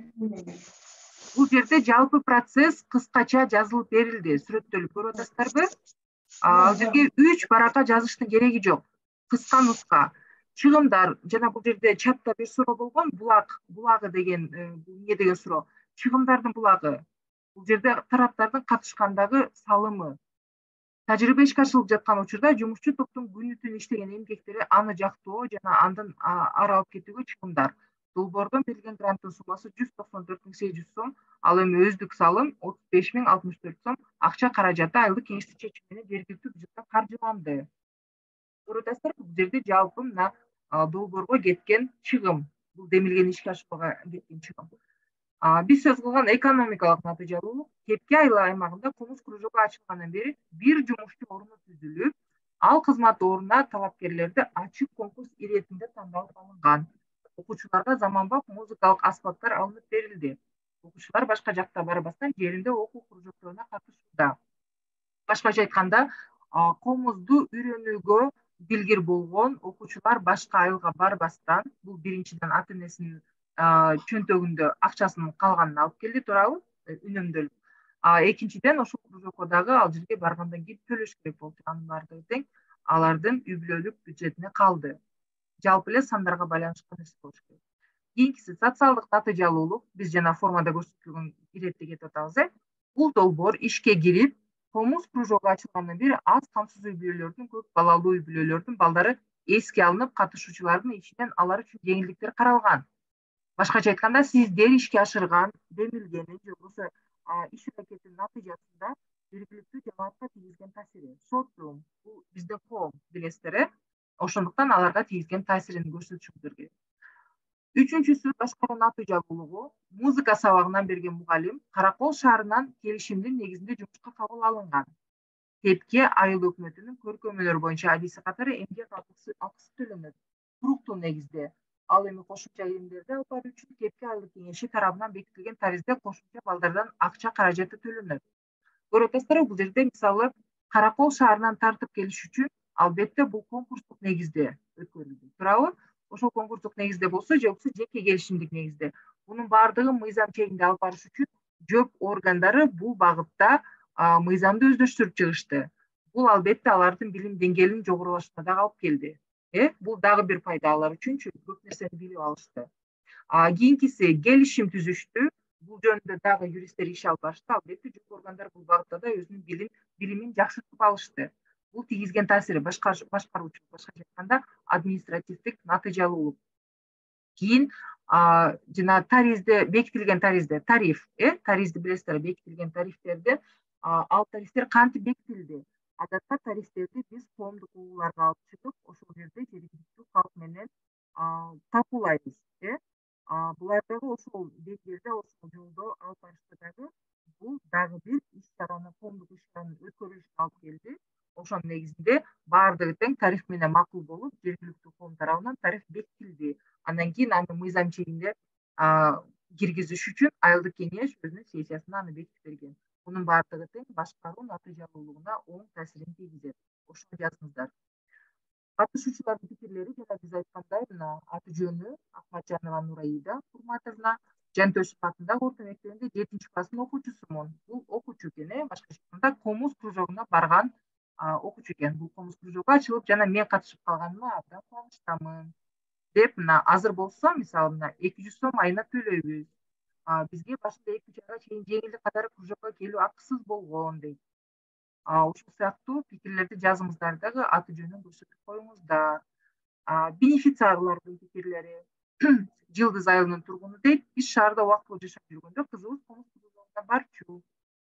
Бул жерде жалпы процесс кыскача жазылып берилди. Сүрөттөлүп көрүп атасыздарбы? Ал жерге 3 баракка жазыштын кереги жок. Кыска нуска. Чыгымдар, жана бул жерде чатта бир суроо болгон, булагы деген эмне деген суроо. Чыгымдардын булагы. Бул жерде тараптардын катышкандагы салымы. Тажрыйба ишке ашырылып жаткан учурда жумушчу топтун күнү түн иштеген эмгектери, аны жактоо жана андан ары алып кетүүгө чыгымдар. Долбоордон берилген гранттын суммасы 194.800 сом, ал эми өздүк салым 35.064 сом, акча каражаты айылдык кеңештин чечими менен жергиликтүү бюджеттен каржыланды. Көрөтасыздар, бул жерде жалпы мына долбоорго кеткен чыгым, бул демилген ишке ашырууга кеткен чыгым. Биз сөз кылган экономикалык натыйжалуулук Кепке айылы аймагында комуз кружогу ачылгандан бери бир жумушчу орну түзүлүп, ал кызмат орнуна талапкерлерди ачык конкурс иретинде тандалып алынган. Окуучуларга заманбап музыкалык аспаптар алынып берилди. Окуучулар башка жакта барбастан жеринде окуу кружокторуна катышууда. Башкача айтканда, комузду үйрөнүүгө билгир болгон окуучулар башка айылга барбастан, бул биринчиден ата энесинин чөнтөгүндө акчасынын калганын алып келди, туурабы? Үнөмдөлүп. Экинчиден ошол кружокко дагы ал жерге баргандан кийин төлөш керек болчу. Анын баардыгы тең алардын үй бүлөлүк бюджетине калды. Жалпы эле сандарга байланышкан нерсе болуш керек. Кийинкиси социалдык натыйжалуулук, биз жана формада көрсөтүлгөн иретти кетип атабыз. Бул долбоор ишке кирип, комуз кружогу ачылгандан бери аз камсыз үй бүлөлөрдүн, көп балалуу үй бүлөлөрдүн балдары эске алынып, катышуучулардын ичинен алар үчүн жеңилдиктер каралган. Башкача айтканда, сиздер ишке ашырган, демилгени же болбосо иш-аракеттин натыйжасында жергиликтүү жамаатка тийгизген таасири. Социум, бул биздин коом билесиздер, ошондуктан аларга тийгизген таасирин көрсөтүшүңүздөр керек. Үчүнчүсү башкаруу натыйжалуулугу, музыка сабагынан берген мугалим Каракол шаарынан келишимдин негизинде жумушка кабыл алынган. Кепке айыл өкмөтүнүн көркөмөлөр боюнча адиси катары эмгек акысы төлөнөт. Туруктуу негизде. Ал эми кошумча илимдерди алып баруу үчүн Кепке айылдык кеңеши тарабынан бекитилген таризде кошумча балдардан акча каражаты төлөнөт. Көрүп атасыздар, бул жерде мисалы Каракол шаарынан тартып келиш үчүн албетте бул конкурстук негизде өткөрүлдү. Туурабы? Ошол конкурстук негизде болсо, же болбосо жеке келишимдик негизде. Мунун баардыгы мыйзам чегинде алып барыш үчүн ЖӨП органдары бул багытта мыйзамды өздөштүрүп чыгышты. Бул албетте алардын билим деңгээлинин жогорулашына дагы алып келди. Бул дагы бир пайда алар үчүн, көп нерсени билип алышты. Кийинкиси келишим түзүштү. Бул жөнүндө дагы юристтер иш алып барышты. Албетте ЖӨП органдар бул багытта да өзүнүн билимин жакшыртып алышты. Бул тийгизген таасири башкаруучу, башкача айтканда, административдик натыйжалуулук. Кийин жана таризде бекитилген тариф, таризди билесиздер, бекитилген тарифтерди, ал тарифтер кантип бекитилди? Адатта тарифтерди биз коомдук угууларга алып чыгып, ошол жерде жергиликтүү калк менен талкуулайбыз. Булар дагы ошол деңгээлде, ошол жолдо алып барышта дагы бул дагы бир иш-чараны, коомдук иш-чараны өткөрүлүшүнө алып келди. Ошонун негизинде баардыгы тең тариф менен макул болуп, жергиликтүү коом тарабынан тариф бекитилди. Андан кийин аны мыйзам чегинде киргизиш үчүн айылдык кеңеш өзүнүн сессиясында аны бекитип берген. Мунун баардыгы тең башкаруу натыйжалуулугуна оң таасирин тийгизет. Ошону жазыңыздар. Катышуучулардын пикирлери жана биз айткандай, мына аты жөнү Акматжанова Нураида Курматовна, Жантөшев атындагы орто мектебинде 7-класстын окуучусумун. Бул окуучу экен, башкача айтканда комуз кружогуна барган окуучу экен. Бул комуз кружогу ачылып, жана мен катышып калганыма абдан кубанычтамын деп, мына азыр болсо, мисалы мына 200 сом айына төлөйбүз. Бизге башында 2 айга чейин жеңилдик катары кружокко келүү акысыз болгон дейт. Ушул сыяктуу пикирлерди жазыңыздар дагы, аты жөнүн көрсөтүп коюңуздар. Бенефициарлардын пикирлери. Жылдыз айылынын тургуну дейт, биз шаарда убактылуу жашап жүргөндө кызыбыз комуз кружогуна барчу.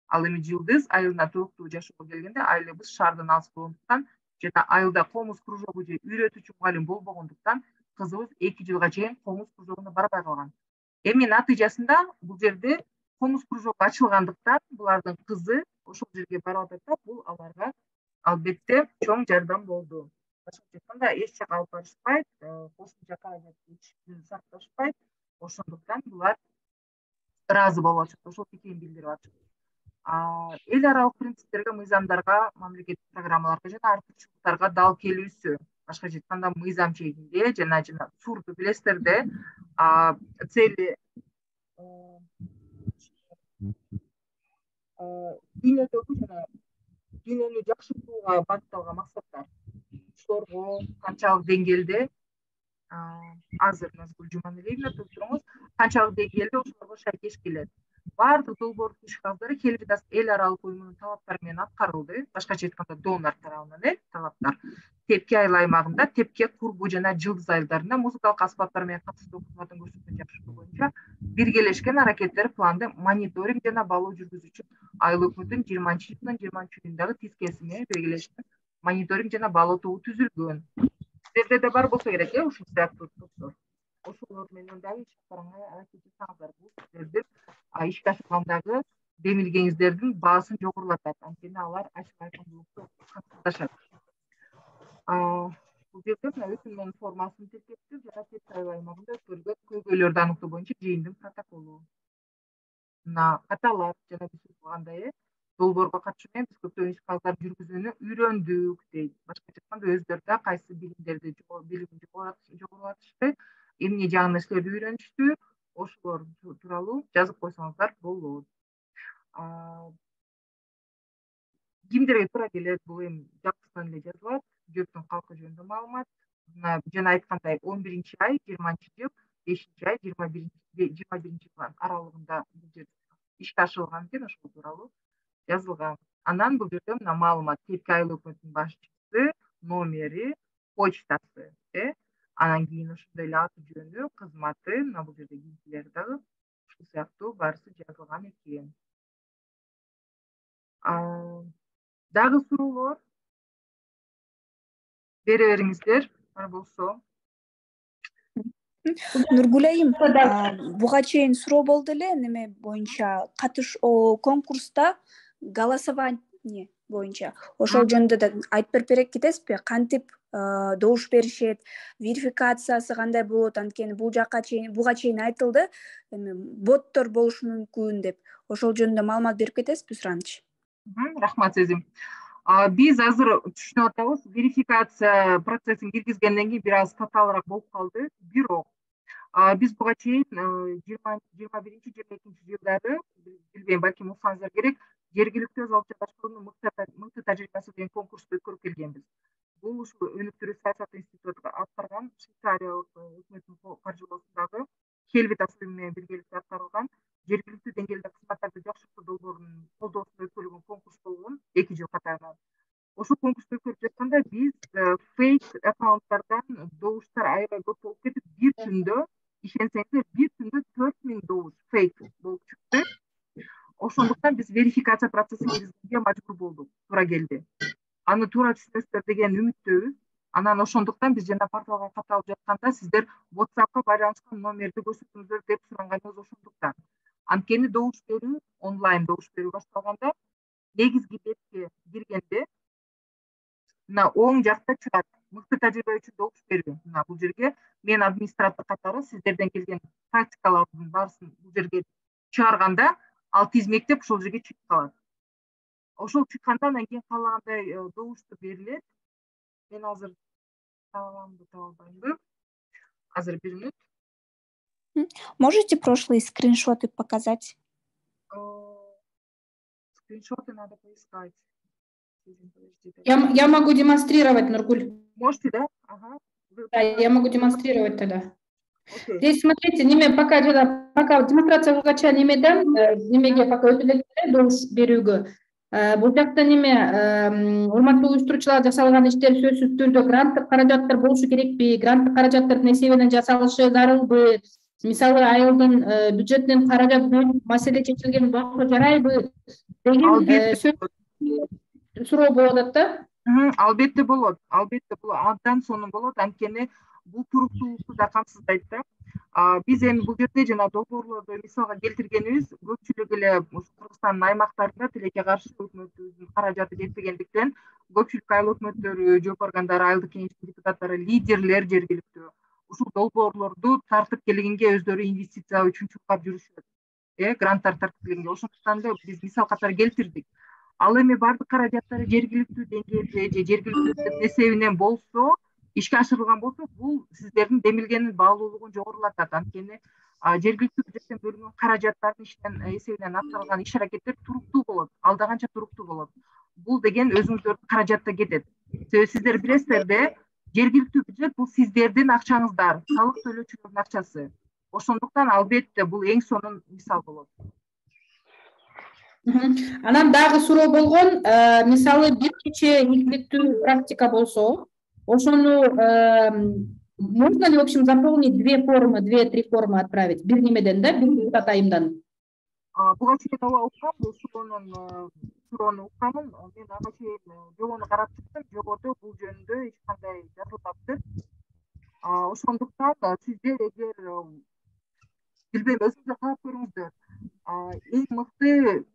Ал эми Жылдыз айылына туруктуу жашоого келгенде айылыбыз шаардан алыс болгондуктан жана айылда комуз кружогу же үйрөтүүчү мугалим болбогондуктан кызыбыз 2 жылга чейин комуз кружогуна барбай калган. Эми натыйжасында бул жерде комуз кружогу ачылгандыктан булардын кызы ошол жерге барып атат да, бул аларга албетте чоң жардам болду. башкача айтканда эч жака алып барышпайт, кошумча каражат сакташпайт. Ошондуктан булар ыраазы болуп атышат, ошол пикирин билдирип атышат. Эл аралык принциптерге, мыйзамдарга, мамлекеттик программаларга жана артыкчылыктарга дал келүүсү. Башкача айтканда мыйзам чегинде жана сурду билесиздер да, цели дүйнөдөгү жана дүйнөнү жакшыртууга багытталган максаттар. Ошолорго канчалык деңгээлде азыр Назгүл Жуманелиевна туруңуз, канчалык деңгээлде ошолорго шайкеш келет. Баардык долбоордун ишказдары Хелвитас эл аралык уюмунун талаптары менен аткарылды. Башкача айтканда донор тарабынан талаптар. Тепке айыл аймагында, Тепке, Курбу жана Жылдыз айылдарында музыкалык аспаптар менен катыштуу кызматтын көрсөткөн жакшыртуу боюнча биргелешкен аракеттер планды мониторинг жана баалоо жүргүзүүчү айыл өкмөтүнүн 20-жылдын 23-июндагы тизкеси менен биргелешкен мониторинг жана баалоо тобу түзүлгөн. Сиздерде да бар болсо керек, ушул сыяктуу топтор. Ошолор менен дагы иш аткарганга аракет жасаңыздар. Бул сиздердин ишке ашыргандагы демилгеңиздердин баасын жогорулатат. Анткени алар ачык айкындуулукту камсыздашат. Бул жерде мына өкүмдүн формасын тиркептик жана Тепке айыл аймагында өткөрүлгөн көйгөйлөрдү аныктоо боюнча жыйындын протоколу. Мына каталар жана биз кылгандай долбоорго катышуу менен биз көптөгөн иш-каалдарды жүргүзүүнү үйрөндүк дейт. Башкача айтканда өздөрү да кайсы билимдерди жогорулатышты, эмне жагынан иштөөдү үйрөнүштү, ошолор тууралуу жазып койсоңуздар болот. Кимдерге туура келет, бул эми жакшысынан эле жазылат. Жұрттың халқы жөнінде маалымат. Жана айткандай 11-ай 20-жыл, 5-ай 21 жыл аралыгында бул жер ишке ашырылган экен, ошол тууралуу жазылган. Анан бул жерде мына маалымат Тепке айыл өкмөтүнүн башчысы, номери, почтасы, анан кийин ошондой эле аты жөнү, кызматы, мына бул жерде кийинкилери дагы ушул сыяктуу баарысы жазылган экен. Дагы суроолор бере бериңиздер, бар болсо. Нургүл айым, буга чейин суроо болду эле неме боюнча, конкурста голосование боюнча. Ошол жөнүндө да айтып берип берек кетесизби? Кантип добуш беришет, верификациясы кандай болот? Анткени буга чейин айтылды, боттор болушу мүмкүн деп. Ошол жөнүндө маалымат берип кетесизби, сураныч? Рахмат сезим. Биз азыр түшүнүп атабыз, верификация процессин киргизгенден кийин бир аз татаалыраак болуп калды. Бирок биз буга чейин 21-22 жылдары, билбейм, балким уксаңыздар керек, жергиликтүү өз алып башкаруунун мыкты тажрыйбасы деген конкурсту өткөрүп келгенбиз. Бул ушул өнүктүрүү саясат институту аткарган Швейцариялык өкмөттүн каржылоосундагы Хелвитас менен биргеликте аткарылган жергиликтүү деңгээлде кызматтарды жакшыртуу долбоорунун колдоосунда өткөрүлгөн конкурс болгон 2 жыл катарынан. Ошол конкурсту өткөрүп жатканда биз фейк аккаунттардан добуштар аябай көп болуп кетип, бир түндө, ишенсеңиздер, бир түндө 4000 добуш фейк болуп чыкты. Ошондуктан биз верификация процессин киргизүүгө мажбур болдук, туура келди. Аны туура түшүнөсүздөр деген үмүттөбүз. Анан ошондуктан биз жана порталга каталып жатканда сиздер WhatsAppка байланышкан номерди көрсөтүңүздөр деп суранганыбыз ошондуктан. Анткени добуш берүү, онлайн добуш берүү башталганда, негизги бетке киргенде мына оң жакта чыгат, мыкты тажрыйба үчүн добуш берүү. Мына бул жерге мен администратор катары сиздерден келген практикалардын баарысын бул жерге чыгарганда, ал тизмектеп ошол жерге чыгып калат. Ошол чыкканда анан кийин каалагандай добушту берилет. Мен азыр таба албаймынбы. Азыр бир мүнөт. Можете прошлые скриншоты показать? Скриншоты надо поискать. Я могу демонстрировать, Нургуль. Можете, да? Ага. Да, я могу демонстрировать тогда. Здесь, смотрите, пока демонстрация болгача немеден, немеге пока өтүлөт добуш берүүгө. Бул жакта урматтуу уюштуруучулар жасалган иштер сөзсүз түрдө гранттык каражаттар болушу керекпи? Гранттык каражаттардын эсебинен жасалышы зарылбы? Мисалы айылдын бюджетинен каражат бөлүнүп маселе чечилген убакытта жарайбы? Деген суроо болуп атат да. Албетте болот. Абдан сонун болот. Анткени бул туруктуулукту да камсыздайт да. Биз эми бул жерде жана долбоорлорду мисалга келтиргенибиз, көпчүлүк эле Кыргызстандын аймактарында тилекке каршы өкмөтүбүздүн каражаты жетпегендиктен көпчүлүк айыл өкмөттөрү, жооп органдары, айылдык кеңештин депутаттары, лидерлер жергиликтүү ушул долбоорлорду тартып келгенге өздөрү инвестиция үчүн чуркап жүрүшөт. Гранттар тартып келгенге. Ошондуктан да биз мисал катары келтирдик. Ал эми бардык каражаттары жергиликтүү деңгээлде же жергиликтүү эсебинен болсо, ишке ашырылган болсо, бул сиздердин демилгенин баалуулугун жогорулатат. Анткени жергиликтүү бюджеттен бөлүнгөн каражаттардын эсебинен аткарылган иш аракеттер туруктуу болот, алда канча туруктуу болот. Бул деген өзүңүздөрдүн каражатта кетет. Себеби сиздер билесиздер, жергиликтүү бюджет бул сиздердин акчаңыздар, салык төлөөчүлөрдүн акчасы. Ошондуктан албетте бул эң сонун мисал болот. Анан дагы суроо болгон, мисалы бир кече ийгиликтүү практика болсо, ошону можно ли, в общем, заполнить 2-3 формы отправить? Бир немеден да, бир депутат айымдан. Буга чейин ооба уккам, бул суроону уккамын. Мен ага чейин жобону карап чыктым. Жободо бул жөнүндө эч кандай жазылбаптыр. Ошондуктан сиздер эгер билбейм, өзүңүздөр карап көрүңүздөр. Эң мыкты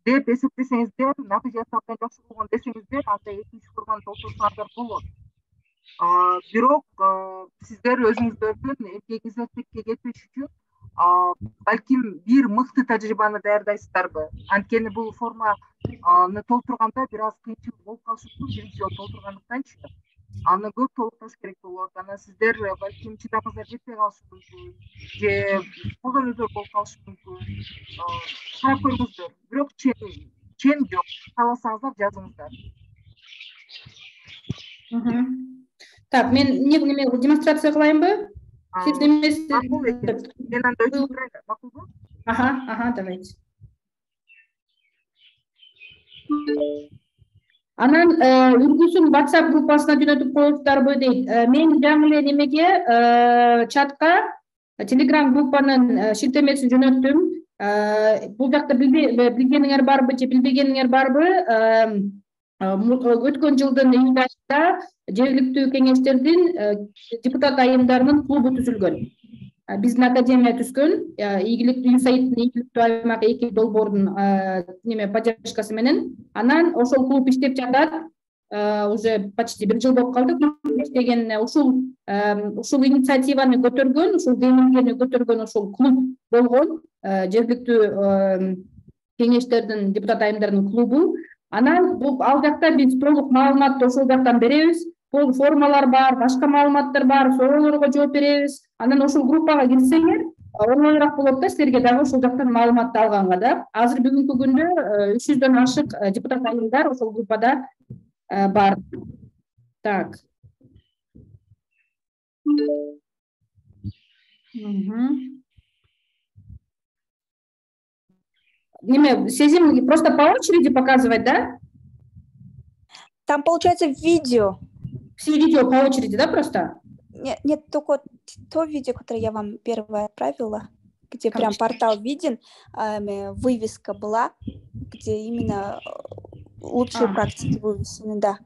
деп эсептесеңиздер, натыйжасы абдан жакшы болгон десеңиздер, анда экинчи форманы толтурсаңыздар болот. Бирок сиздер өзүңүздөрдүн эмгегиңизге кетпеш үчүн балким бир мыкты тажрыйбаны даярдайсыздарбы? Анткени бул форманы толтурганда бир аз кыйынчылык болуп калышы мүмкүн, биринчи жолу толтургандыктанчы. Аны көп толукташ керек болот. Анан сиздер балким чыдамыңыздар жетпей калышы мүмкүн, же колдонууда болуп калышы мүмкүн. Карап көрүңүздөр. Бирок чен жок. Кааласаңыздар жазыңыздар. Так, мен неме демонстрация кылайынбы? Сиз немесиз? Мен анда өчүп турайын, макулбу? Ага, давайте. Анан үлгүсүн WhatsApp группасына жөнөтүп коюңуздарбы дейт. Мен жаңы эле немеге чатка Telegram группанын шилтемесин жөнөттүм. Бул жакта билгениңер барбы же билбегениңер барбы? Өткөн жылдын июнь айында жергиликтүү кеңештердин депутат айымдарынын клубу түзүлгөн. Биздин академия түзгөн, ийгиликтүү USAID-тин ийгиликтүү аймак 2 долбоордун неме поддержкасы менен. Анан ошол клуб иштеп жатат. Уже почти 1 жыл болуп калды. Иштеген ушул инициативаны көтөргөн, ушул демилгени көтөргөн ошол клуб болгон, жергиликтүү кеңештердин депутат айымдарынын клубу. Анан ал жакта биз толук маалыматты ошол жактан беребиз. Бул формалар бар, башка маалыматтар бар, суроолорго жооп беребиз. Анан ошол группага кирсеңер, оңоюраак болот да силерге дагы ошол жактан маалыматты алганга да. Азыр бүгүнкү күндө 300дөн ашык депутат айымдар ошол группада бар. Так. Неме, сезим просто по очереди показывать, да? Там получается видео. Все видео по очереди, да, просто? Нет, только то видео, которое я вам первое отправила, где прям портал виден, вывеска была, где именно лучшие практики вывесены, да.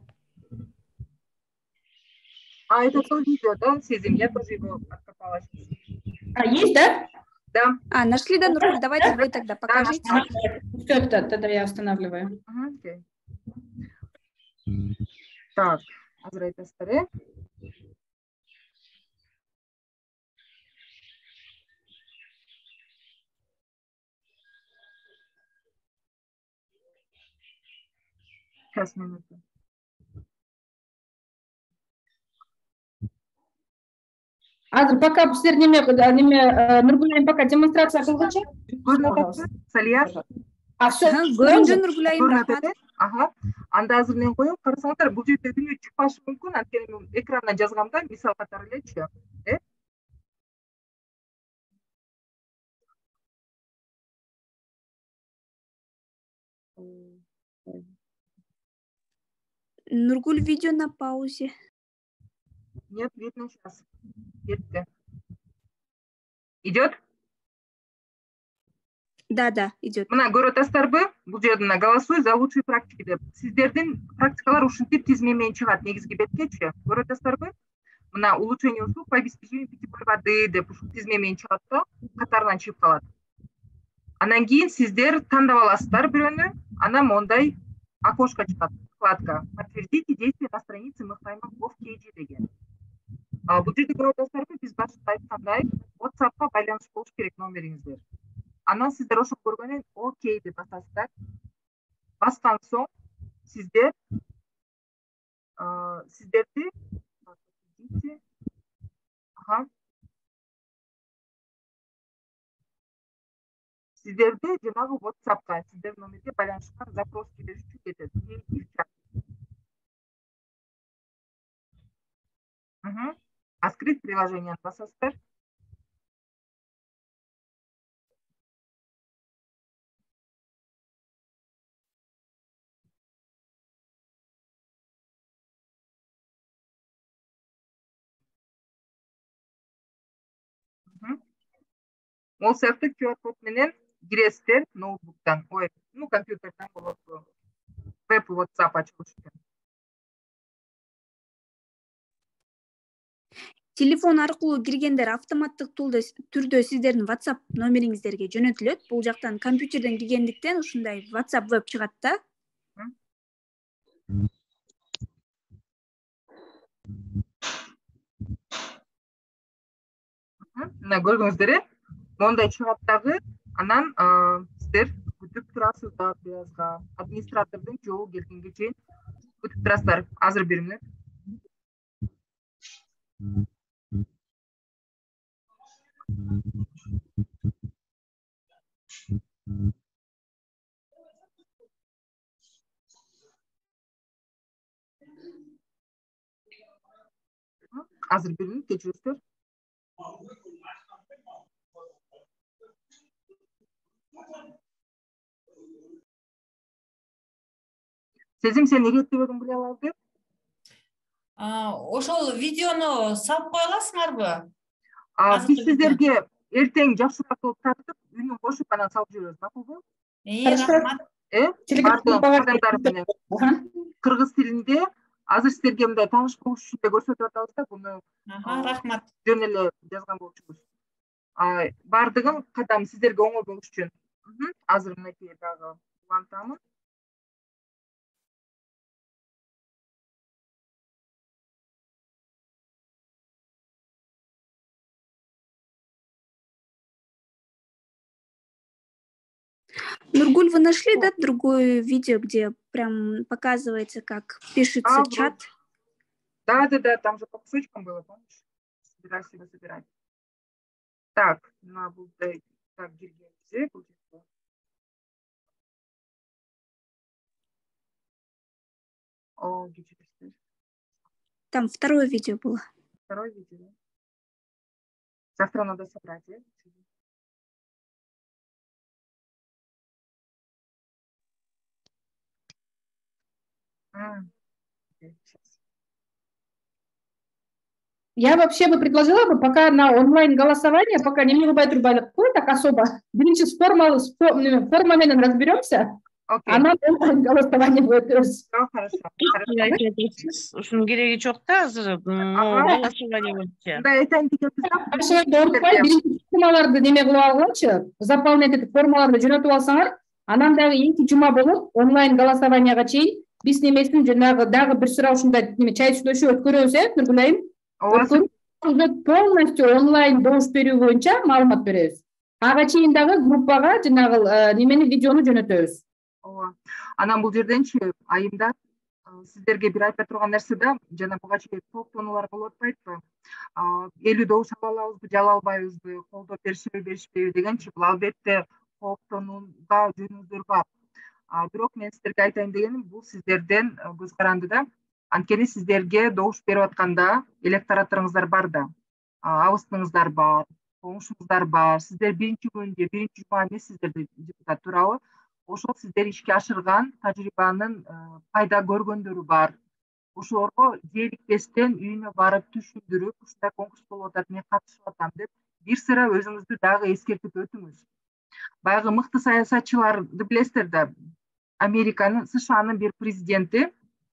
Это то видео, да, Сезим? Я тоже его откопала. Есть, да? Да. Нашли, да, Нургуль, давайте вы тогда покажите. Все, тогда я останавливаю. Так, азырайта старе. Сейчас, минуту. Азыр пока сиздер неме Нургулайым пока демонстрация кылгыча. Салия. Все, көрүндү Нургулайым, рахмат. Анда азыр мен коем, карасаңдар, бул жерде үнү чыкпашы мүмкүн, анткени мен экрандан жазгамда мисал катары элечи. Нургуль, видео на паузе. Нет, видно сейчас. Идет? Да, идет. Мына көрүп атасыздарбы? Бул жерде голосуй за лучшие практики деп. Сиздердин практикалар ушинтип тизме менен чыгат негизги беткечи. Көрүп атасыздарбы? Мына улучшение услуг по обеспечению питьевой воды деп ушул тизме менен чыгат да, катарынан чыгып калат. Анан кийин сиздер тандап аласыздар бирөөнү, анан мондай окошко чыгат. вкладка «Подтвердите действие на странице Мыхтаймак Гов.kg» деген. Бұл жерде көріп отырсыздар, біз башында айткандай, WhatsApp-қа байланыш болуш керек номериңиздер. Анан сиздер ошо көргөндөн «Окей» деп басасыздар. Баскан соң сиздерди жанагы WhatsApp-ка сиздердин номерге байланышкан запрос жибериш үчүн кетет. Открыть приложение басасыздар. Ол сыяктуу QR код менен киресиздер ноутбуктан, компьютерден болот. Веб WhatsApp ачылыш үчүн. Телефон аркылуу киргендер автоматтык түрдө сиздердин WhatsApp номериңиздерге жөнөтүлөт. Бул жактан компьютерден киргендиктен ушундай WhatsApp веб чыгат да. Мына көрдүңүздөр, мондай чыгат дагы, анан сиздер күтүп турасыздар биязга. Администратордун жолу келгенге чейин күтүп турасыздар. Азыр бир мүнөт. Азыр бир мүнөт кечиресиздер. Сезим, сен иреттебедиң биле аларды? Ошол видеону салып кое аласыңарбы? Биз сиздерге эртең жакшыраак кылып тартып, үнүн кошуп анан салып жиберебиз, макулбу? Рахмат. Кыргыз тилинде азыр сиздерге мындай тааныш болуш үчүн да көрсөтүп атабыз да, буну. Рахмат. Жөн эле жазган болчубуз. Бардыгын кадам сиздерге оңой болуш үчүн. Азыр мынакей дагы улантамын. Нургуль, вы нашли, да, другое видео, где прям показывается, как пишется чат? Да, там же по кусочкам было, помнишь? Собирай себя, собирай. Так, на булдай, так, Гиргензе, будет. О, Гиргензе. Там второе видео было. Второе видео. Завтра надо собрать, да? Я вообще бы предложила бы пока на онлайн голосование, пока не могу быть так особо. Биринчи с форма менен разберемся. Анан онлайн голосование будет. Хорошо. Ушунун кереги жок да азыр голосование боюнча. Да, айтайын деп жатсам. Биринчи формаларды неме кылып алгылачы, заполнять этип формаларды жөнөтүп алсаңар, анан дагы эки жума болуп онлайн голосованияга чейин биз немесин жанагы дагы бир суроо ушундай неме чай сүйлөшүп өткөрөбүз, Нургүл айым. Полностью онлайн добуш берүү боюнча маалымат беребиз. Ага чейин дагы группага жанагы немени видеону жөнөтөбүз. Ооба. Анан бул жерденчи айымда сиздерге бир айта турган нерсе да, жана буга чейин токтонуулар болуп атпайбы? 50 добуш ала алабызбы, жала албайбызбы, колдоп беришеби, беришпейби дегенчи, бул албетте токтонууга жөнүңүздөр бар. Бирок мен сиздерге айтайын дегеним, бул сиздерден көз каранды да. Анткени сиздерге добуш берип атканда электораттарыңыздар бар да, абыстыңыздар бар, комушуңуздар бар. Сиздер биринчи күн же биринчи жума эмессиздер депутат туурабы? Ошол сиздер ишке ашырган тажрыйбанын пайда көргөндөрү бар. Ошолорго зээликпестен үйүнө барып түшүндүрүп, ушундай конкурс болуп атат, мен катышып атам деп, бир сыра өзүңүздү дагы эскертип өтүңүз. Баягы мыкты саясатчыларды билесиздер да, Американын, США-нын бир президенти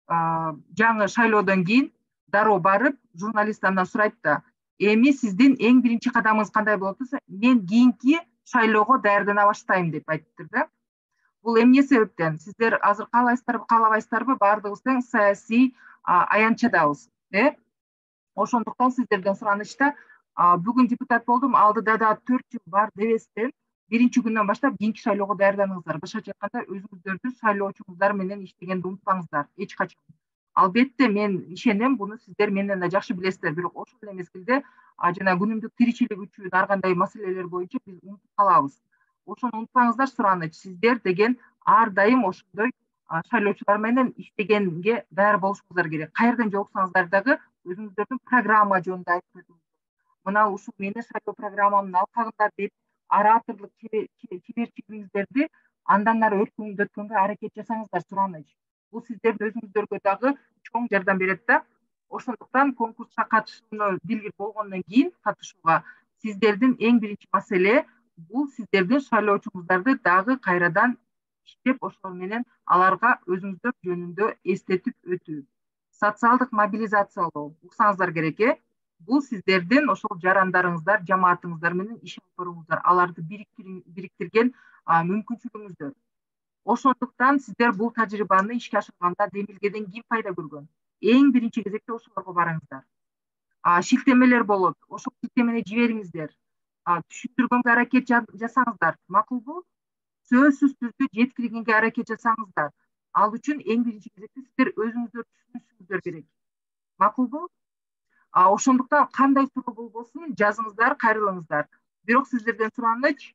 жаңы шайлоодон кийин дароо барып, журналист андан сурайт да, эми сиздин эң биринчи кадамыңыз кандай болот десе, мен кийинки шайлоого даярдана баштайм деп айтыптыр да. Бул эмне себептен? Сиздер азыр каалайсыздарбы, каалабайсыздарбы, баардыгыбыз тең саясий аянтчадабыз. Ошондуктан сиздерден суранычта бүгүн депутат болдум, алдыда да 4 жыл бар дебестен, биринчи күндөн баштап кийинки шайлоого даярданыңыздар. Башкача айтканда өзүңүздөрдүн шайлоочуңуздар менен иштегенди унутпаңыздар эч качан. Албетте мен ишенем, буну сиздер менден да жакшы билесиздер, бирок ошол эле мезгилде жана күнүмдүк тиричилик үчүн ар кандай маселелер боюнча биз унутуп калабыз. Ошону унутпаңыздар, сураныч. Сиздер деген ар дайым ошондой шайлоочулар менен иштегенге даяр болушуңуздар керек. Каерден жолуксаңыздар дагы өзүңүздөрдүн программа жөнүндө айтып өтүңүздөр. Мына ушул менин шайлоо программамдын алкагында деп ораторлук чеберчилигиңиздерди андан ары өркүндөткөнгө аракет жасаңыздар, сураныч. Бул сиздердин өзүңүздөргө дагы чоң жардам берет да. Ошондуктан конкурска катышууну билгир болгондон кийин катышууга сиздердин эң биринчи маселе бул сиздердин шайлоочуңуздарды дагы кайрадан иштеп, ошол менен аларга өзүңүздөр жөнүндө эстетип өтүү. Социалдык мобилизациялоо, уксаңыздар керек, бул сиздердин ошол жарандарыңыздар, жамаатыңыздар менен иш алып барууңуздар, аларды бириктирген мүмкүнчүлүгүңүздөр. Ошондуктан сиздер бул тажрыйбаны ишке ашырганда Демилгеден ким пайда көргөн? Эң биринчи кезекте ошолорго барыңыздар. Шилтемелер болот, ошол шилтемени жибериңиздер. Түшүндүргөнгө аракет жасаңыздар, макулбу? Сөзсүз түрдө жеткиргенге аракет жасаңыздар. Ал үчүн эң биринчи кезекте сиздер өзүңүздөр түшүнүшүңүздөр керек. Макулбу? Ошондуктан кандай суроо болбосун жазыңыздар, кайрылыңыздар. Бирок сиздерден сураныч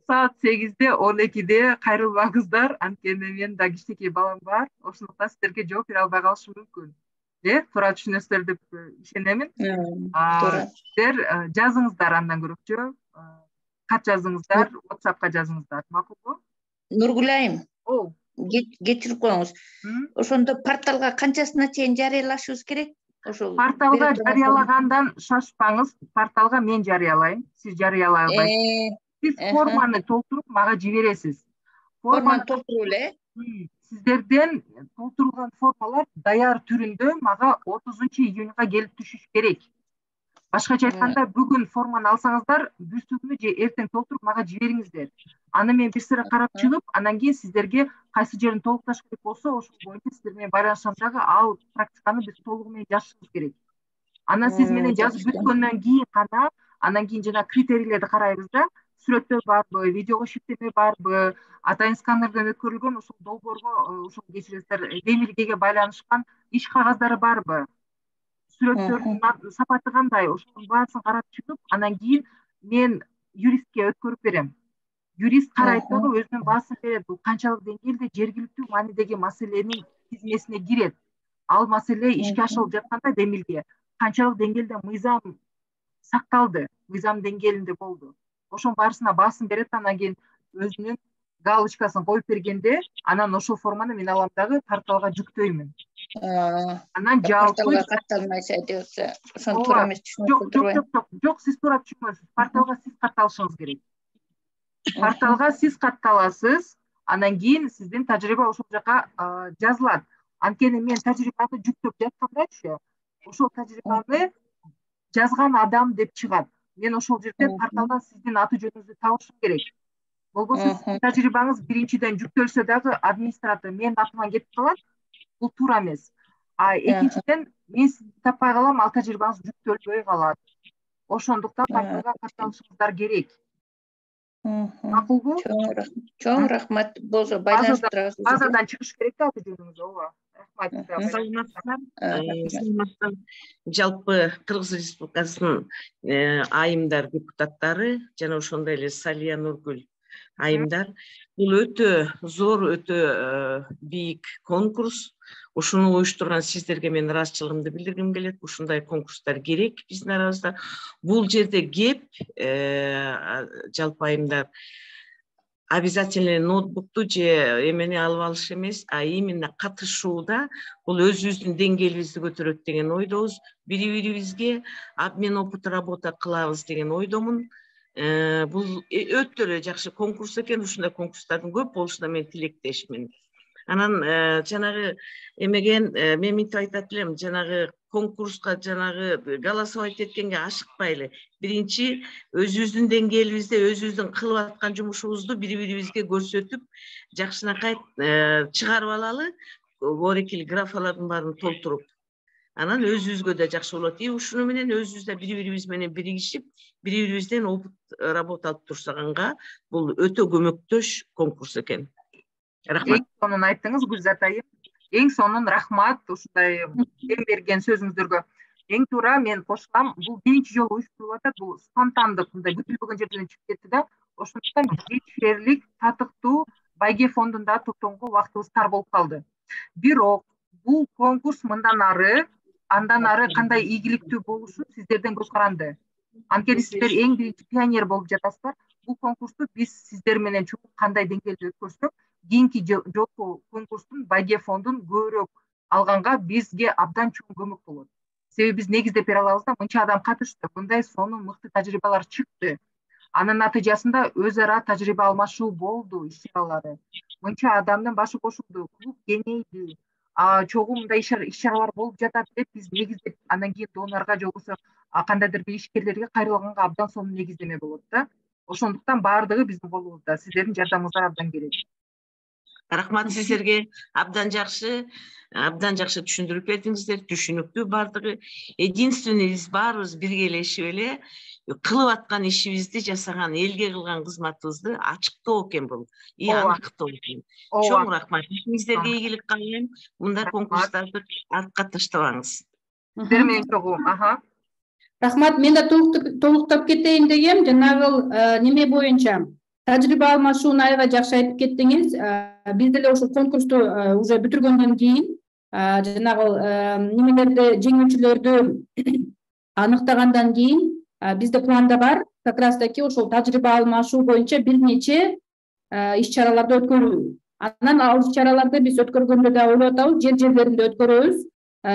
саат 8-де, 12-де кайрылбаңыздар, анткени мен да кичинекей балам бар. Ошондуктан сиздерге жооп бере албай калышым мүмкүн. Туура түшүнөсүздөр деп ишенемин. Сиздер жазыңыздар андан көрөкчө. Кат жазыңыздар, WhatsAppка жазыңыздар. Макулбу? Нургүл айым. Кечирип коюңуз. Ошондо порталга канчасына чейин жарыялашыбыз керек? Порталга жарыялагандан шашпаңыз. Порталга мен жарыялайм, сиз жарыялай албайсыз. Сиз форманы толтуруп мага жибересиз. Форманы толтуруп эле? Сиздерден толтурулган формалар даяр түрүндө мага 30-июнга келип түшүш керек. Башкача айтканда, бүгүн форманы алсаңыздар, бүрсү күнү же эртең толтуруп мага жибериңиздер. Аны мен бир сыра карап чыгып, андан кийин сиздерге кайсы жерин толукташ керек болсо, ошол боюнча сиздер менен байланышсам ал практиканы биз толугу менен жазышыбыз керек. Анан сиз менен жазып бүткөндөн кийин гана, андан кийин жана критерийлерди карайбыз да, сүрөттөр барбы, видеого шиктеме барбы, атайын сканерден өткөрүлгөн ошол долбоорго, ошол кечиресиздер, Демилгеге байланышкан иш кагаздары барбы, сүрөттөрдүн сапаты кандай, ошонун баасын карап чыгып, андан кийин мен юристке өткөрүп берем. Юрист карайт дагы өзүнүн баасын берет. Бул канчалык деңгээлде жергиликтүү маанидеги маселенин тизмесине кирет. Ал маселе ишке ашырылып жатканда Демилге канчалык деңгээлде мыйзам сакталды, мыйзам деңгээлинде болду. Ошонун баарысына баасын берет, анан кийин өзүнүн галочкасын коюп бергенде, анан ошол форманы мен алам дагы порталга жүктөймүн. Анан порталга катталмайса депсе, ошону туура эмес түшүнүп турбайм. Жок, сиз туура түшүнбөйсүз. Порталга сиз катталышыңыз керек. Порталга сиз катталасыз, андан кийин сиздин тажрыйба ошол жака жазылат. Анткени мен тажрыйбаны жүктөп жаткандачы, ошол тажрыйбаны жазган адам деп чыгат. Мен ошол жерде порталдан сиздин аты жөнүңүздү табышым керек. Болбосо сиздин тажрыйбаңыз биринчиден жүктөлсө дагы администратор менин атыман кетип калат. Бул туура эмес. Экинчиден мен сизди таппай калам, ал тажрыйбаңыз жүктөлбөй калат. Ошондуктан порталга катталышыңыздар керек. Макулбу? Чоң рахмат. Болсо байланыштырабыз. Базадан чыгыш керек да аты жөнүңүз, ооба. Саламатсыздар. Жалпы Кыргыз Республикасынын айымдар депутаттары жана ошондой эле Салия Нургүл айымдар, бул өтө зор, өтө бийик конкурс. Ушуну уюштурган сиздерге мен ыраазычылыгымды билдиргим келет. Ушундай конкурстар керек биздин арабызда. Бул жерде кеп жалпы айымдар обязательно ноутбукту же эмени алып алыш эмес, а именно катышууда бул өзүбүздүн деңгээлибизди көтөрөт деген ойдобуз. Бири-бирибизге обмен опыт работа кылабыз деген ойдомун. Бул өтө эле жакшы конкурс экен. Ушундай конкурстардын көп болушуна мен тилектешмин. Анан жанагы эмеген мен мынтип айтат элем, жанагы конкурска жанагы голосовать эткенге ашыкпайлы. Биринчи өзүбүздүн деңгээлибизде өзүбүздүн кылып аткан жумушубузду бири-бирибизге көрсөтүп, жакшынакай чыгарып алалы, орекил графалардын баарын толтуруп. Анан өзүбүзгө да жакшы болот. Ушуну менен өзүбүз да бири-бирибиз менен биригишип, бири-бирибизден опыт работа алып турсаганга бул өтө көмөктөш конкурс экен. Рахмат. Эң сонун айттыңыз, Гүлзат айым. Эң сонун рахмат ушундай эң берген сөзүңүздөргө. Эң туура мен кошулам. Бул биринчи жолу уюштурулуп атат. Бул спонтандык, мындай күтүлбөгөн жерден чыгып кетти да. Ошондуктан жетишерлик, татыктуу байге фондунда токтогонго убактыбыз тар болуп калды. Бирок бул конкурс андан ары кандай ийгиликтүү болушу сиздерден көз каранды. Анткени сиздер эң биринчи пионер болуп жатасыздар. Бул конкурсту биз сиздер менен чогуу кандай деңгээлде өткөрсөк, кийинки жолку конкурстун байге фондун көбүрөөк алганга бизге абдан чоң көмөк болот. Себеби биз негиздеп бере алабыз да, мынча адам катышты, мындай сонун мыкты тажрыйбалар чыкты. Анын натыйжасында өз ара тажрыйба алмашуу болду, иш-чаралары. Мынча адамдын башы кошулду, клуб кеңейди. Чогуу мындай иш-чаралар болуп жатат деп биз негиздеп, андан кийин донорго же болбосо кандайдыр бир ишкерлерге кайрылганга абдан сонун негиздеме болот да. Ошондуктан баардыгы биздин колубузда, сиздердин жардамыңыздар абдан керек. Рахмат сиздерге, абдан жакшы түшүндүрүп бердиңиздер, түшүнүктүү баардыгы. Единственный биз баарыбыз биргелешип эле кылып аткан ишибизди жасаган, элге кылган кызматыбызды ачыктоо экен бул. Аныктоо экен. Чоң рахмат. Сиздерге ийгилик каалайм. Мындай конкурстарды артка таштабаңыз. Сиздер менен чогуу. Рахмат, мен да толуктап кетейин дегем. Жанагы неме боюнча тажрыйба алмашууну аябай жакшы айтып кеттиңиз. Биз деле ошол конкурсту уже бүтүргөндөн кийин жанагы немелерди, жеңүүчүлөрдү аныктагандан кийин бизде планда бар, как раз таки ошол тажрыйба алмашуу боюнча бир нече иш-чараларды өткөрүү. Анан ал иш-чараларды биз өткөргөндө да ойлоп атабыз, жерлеринде өткөрөбүз.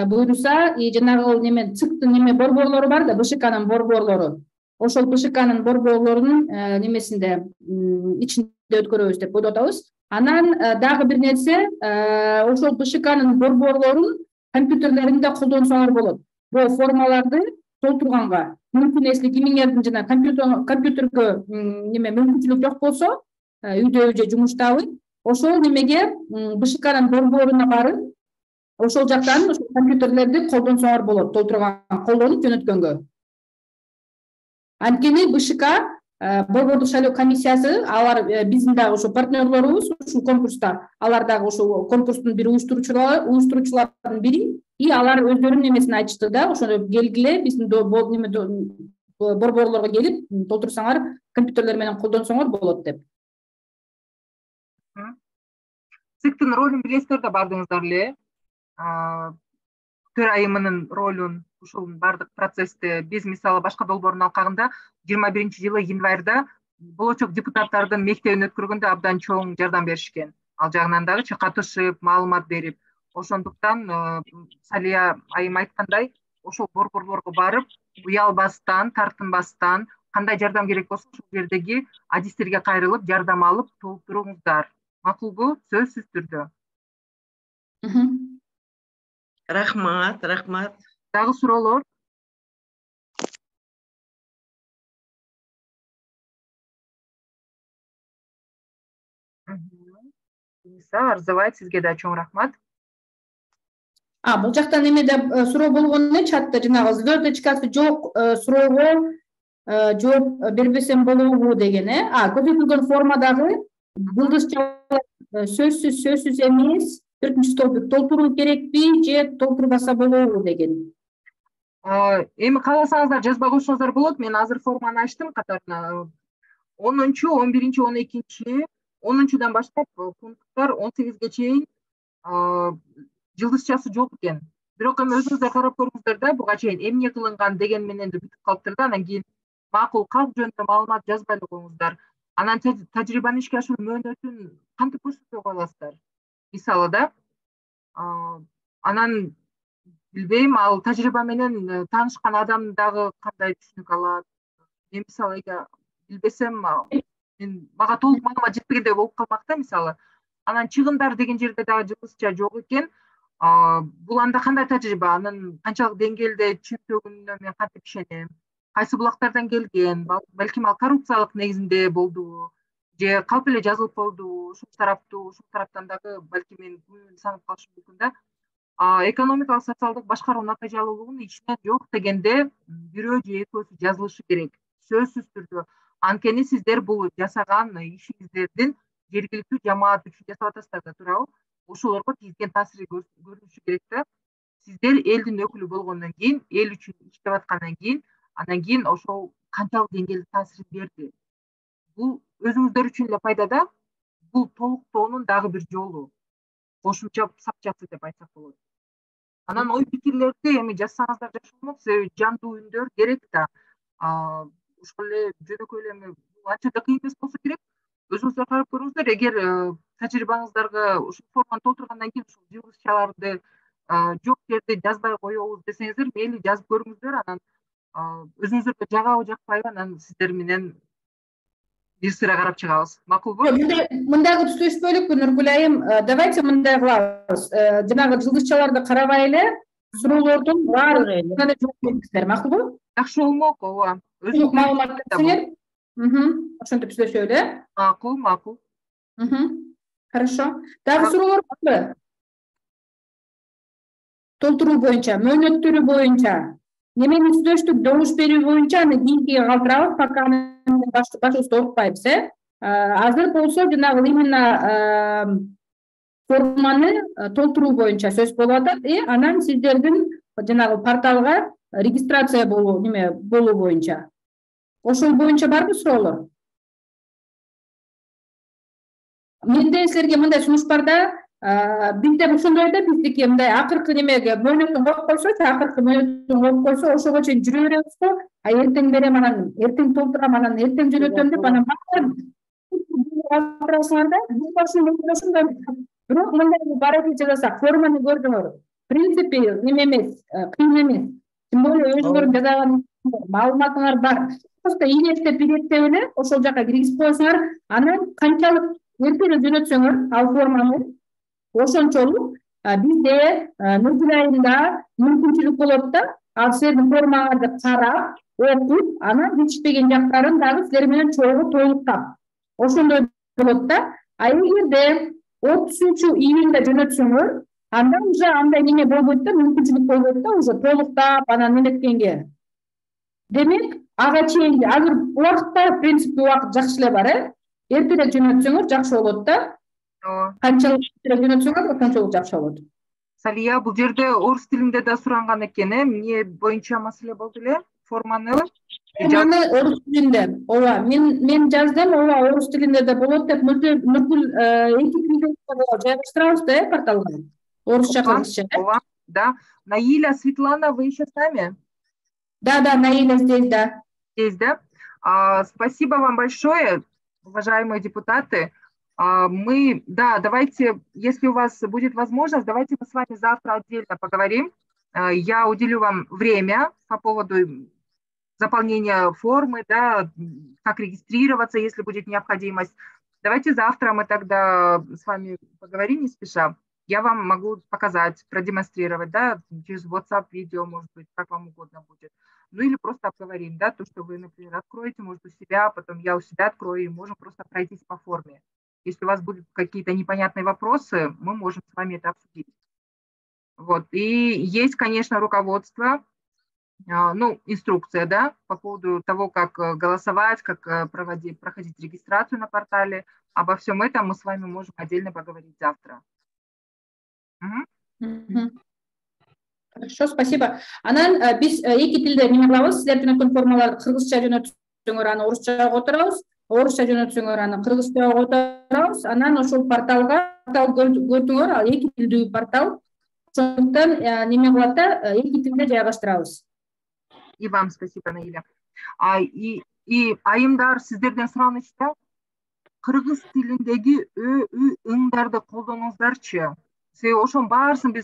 Буюрса, жанагы неме ЦИКтын неме борборлору бар да, БШКнын борборлору. Ошол БШКнын борборлорунун немесинде ичинде өткөрөбүз деп ойлоп атабыз. Анан дагы бир нерсе, ошол БШКнын борборлорун компьютерлеринде колдонсоңор болот. Бул формаларды толтурганга мүмкүн, если кимиңердин жана компьютерге неме мүмкүнчүлүк жок болсо, үйдө же жумуштабы, ошол немеге БШКнын борборуна барып, ошол жактан ошол компьютерлерди колдонсоңор болот, колдонуп жөнөткөнгө. Анткени БШК борбордук шайлоо комиссиясы, алар биздин дагы ошо партнерлорубуз ушул конкурста, алар дагы ошол конкурстун бир уюштуруучулардын бири, и алар өздөрүнүн немесин айтышты да, ошондо келгиле, биздин борборлорго келип толтурсаңар, компьютерлер менен колдонсоңор болот деп. ЦИКтын ролун билесиздер да баардыгыңыздар эле. Төрайымынын ролун ушул баардык процессте биз мисалы башка долбоордун алкагында 21-жылы январда болочок депутаттардын мектебин өткөргөндө абдан чоң жардам беришкен. Ал жагынан дагы катышып, маалымат берип, ошондуктан Салия айым айткандай, ошол борборлорго барып, уялбастан, тартынбастан, кандай жардам керек болсо ошол жердеги адистерге кайрылып, жардам алып толтуруңуздар. Макулбу? Сөзсүз түрдө. Рахмат. Дагы суроолор? Арзыбай, сизге да чоң рахмат. Бул жактан эмеде суроо болгон эле, чатта жанагы звездочкасы жок суроого жооп бербесем болобу деген, көрсөтүлгөн формадагы булдызчалар сөзсүз эмес, 4-столбик толтуруу керекпи же толтурбаса болобу деген. Эми кааласаңыздар жазба койсоңуздар болот. Мен азыр форманы ачтым катарына. 10-чу, 11-чи, 12-чи, 10-чудан баштап пункттар 18-ге чейин жылдызчасы жок экен. Бирок эми өзүңүздөр карап көрүңүздөр да, буга чейин эмне кылынган деген менен бүтүп калыптыр да. Анан кийин макул калк жөнүндө маалымат жазбай эле коюңуздар. Анан тажрыйбаны ишке ашыруу мөөнөтүн кантип көрсөтө аласыздар? Мисалы да, анан билбейм, ал тажрыйба менен таанышкан адам дагы кандай түшүнүк алат. Мен мисалы билбесем, мага толук маалымат жетпегендей болуп калмак да, мисалы. Анан чыгымдар деген жерде дагы жылдызча жок экен. Бул анда кандай тажрыйба, анын канчалык деңгээлде чынтөгүнүнө мен кантип ишенем, кайсы булактардан келген, балким ал коррупциялык негизинде болдубу же калп эле жазылып койдубу, ушул тараптан дагы балким мен санап калышым мүмкүн да. Экономикалык социалдык башкаруу натыйжалуулугун ичинен жок дегенде бирөө же экөөсү жазылышы керек, сөзсүз түрдө. Анткени сиздер бул жасаган ишиңиздердин жергиликтүү жамаат үчүн жасап атасыздар да, туурабы? Ошолорго тийген таасири көрүнүшү керек да. Сиздер элдин өкүлү болгондон кийин, эл үчүн иштеп аткандан кийин, андан кийин ошол канчалык деңгээлде таасирин берди. Бул өзүңүздөр үчүн эле пайда да. Бул толуктоонун дагы бир жолу. Кошумча сапчасы деп айтсак болот. Анан ой пикирлерди эми жазсаңыздар жакшы болмок, себеби жандуу үндөр керек да. Ошол эле жөнөкөй эле анча да кыйын эмес болсо керек. Өзүңүздөр карап көрүңүздөр, эгер тажрыйбаңыздарга ушул форманы толтургандан кийин ушул жылгыччаларды жок жерде жазбай коебуз десеңиздер, мейли жазып көрүңүздөр, анан өзүңүздөргө жагабы жакпайбы, анан сиздер менен бир сыра карап чыгабыз. Макулбу? Мындагы түзөшпөлүкпү Нургүл айым. Давайте мындай кылабыз. Жанагы жылгыччаларды карабай эле суроолордун баарын жооп бериңиздер, макулбу? Жакшы болмок, ооба. Өзүңүз маалымат берсеңер. Ошентип сүйлөшөлү, э? Макул. Хорошо. Дагы суроолор барбы? Толтуруу боюнча, мөөнөттөрү боюнча, немени сүйлөштүк, добуш берүү боюнча аны кийинкиге калтырабыз, пока башыбызды оорутпайбыз, э? Азыр болсо жанагы именно форманы толтуруу боюнча сөз болуп атат, анан сиздердин жанагы порталга регистрация болуу боюнча. Ошол боюнча барбы суроолор? Менде силерге мындай сунуш бар да, бизде ошондой да, биздики мындай акыркы немеге мөөнөтүн коюп койсочу, акыркы мөөнөтүн коюп койсо, ошого чейин жүрө беребиз го. Эртең берем, анан эртең толтурам, анан эртең жөнөтөм деп, анан калтырасыңар да. Биз ошондой. Бирок мындай баракет жасасак, форманы көрдүңөр. В принципе, неме эмес, кыйын эмес. Тем более өзүңөрдүн жасаган маалыматыңар бар. Просто илектеп эле ошол жака киргизип коесуңар, анан канчалык эрте эле жөнөтсөңөр ал форманы, ошончолук бизде Нургүл айында мүмкүнчүлүк болот да. Ал силердин формаңарды карап, окуп, анан жетишпеген жактарын дагы силер менен чогуу толуктап. Ошондой болот да. Эгерде 30-июнда жөнөтсөңөр, андан уже андай неме болбойт да, мүмкүнчүлүк болбойт да, уже толуктап анан неметкенге. Демек, ага чейин азыр убакытта, в принципе, убакыт жакшы эле бар, э? Эртерээк жөнөтсөңөр жакшы болот да. Канчалык эртерээк жөнөтсөңөр, ошончолук жакшы болот. Салия, бул жерде орус тилинде да суранган экен, эмне боюнча маселе болду эле? Форманы орус тилинде. Ооба, мен жаздым, ооба, орус тилинде да болот деп, Нургүл эки тилде жайгаштырабыз да, порталга. Орусча, кыргызча. Ооба, да. Наиля, Светлана, вы еще с нами? Да, Наиля здесь, да. Здесь, да? Спасибо вам большое, уважаемые депутаты. Давайте, если у вас будет возможность, давайте мы с вами завтра отдельно поговорим. Я уделю вам время по поводу заполнения формы, да, как регистрироваться, если будет необходимость. Давайте завтра мы тогда с вами поговорим не спеша. Я вам могу показать, продемонстрировать, да, через WhatsApp видео, может быть, как вам угодно будет. Ну или просто обговорим, да, то, что вы, например, откроете, может, у себя, потом я у себя открою, и можем просто пройтись по форме. Если у вас будут какие-то непонятные вопросы, мы можем с вами это обсудить. Вот. И есть, конечно, руководство, инструкция, да, по поводу того, как голосовать, как проходить регистрацию на портале. Обо всем этом мы с вами можем отдельно поговорить завтра. Хорошо, спасибо. Анан биз эки тилде неме кылабыз, силер жөнөткөн формаларды кыргызча жөнөтсөңөр, аны орусчага которобуз, орусча жөнөтсөңөр, аны кыргызчага которобуз, анан ошол портал көрдүңөр, ал эки тилдүү портал. Ошондуктан неме кылат да, эки тилде жайгаштырабыз. И вам спасибо, Наиля. И айымдар, сиздерден суранычта, кыргыз тилиндеги ыңдарды колдонуңуздарчы. Ошон баарысын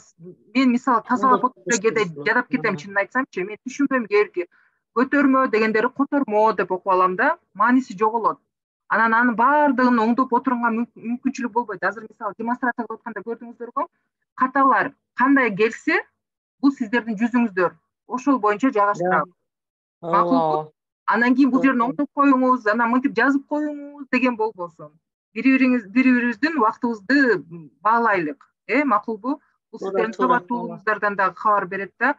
мен мисалы тазалап отырып жадап кетем, чынын айтсамчы, мен түшүнбөйм кээки көтөрмө дегендери котормо деп окуп алам да, мааниси жоголот. Анан анын баардыгын оңдоп отурганга мүмкүнчүлүк болбойт. Азыр мисалы демонстрация кылып атканда көрдүңүздөрбү? Каталар кандай келсе бул сиздердин жүзүңүздөр ошол боюнча жайгаштырабыз. Макулбу? Анан кийин бул жерин оңдоп коюңуз, анан мынтип жазып коюңуз деген болбосун. Бири-бирибиздин убактыбызды баалайлык. Макулбу? Бул сиздердин сабаттуулугуңуздардан дагы кабар берет да.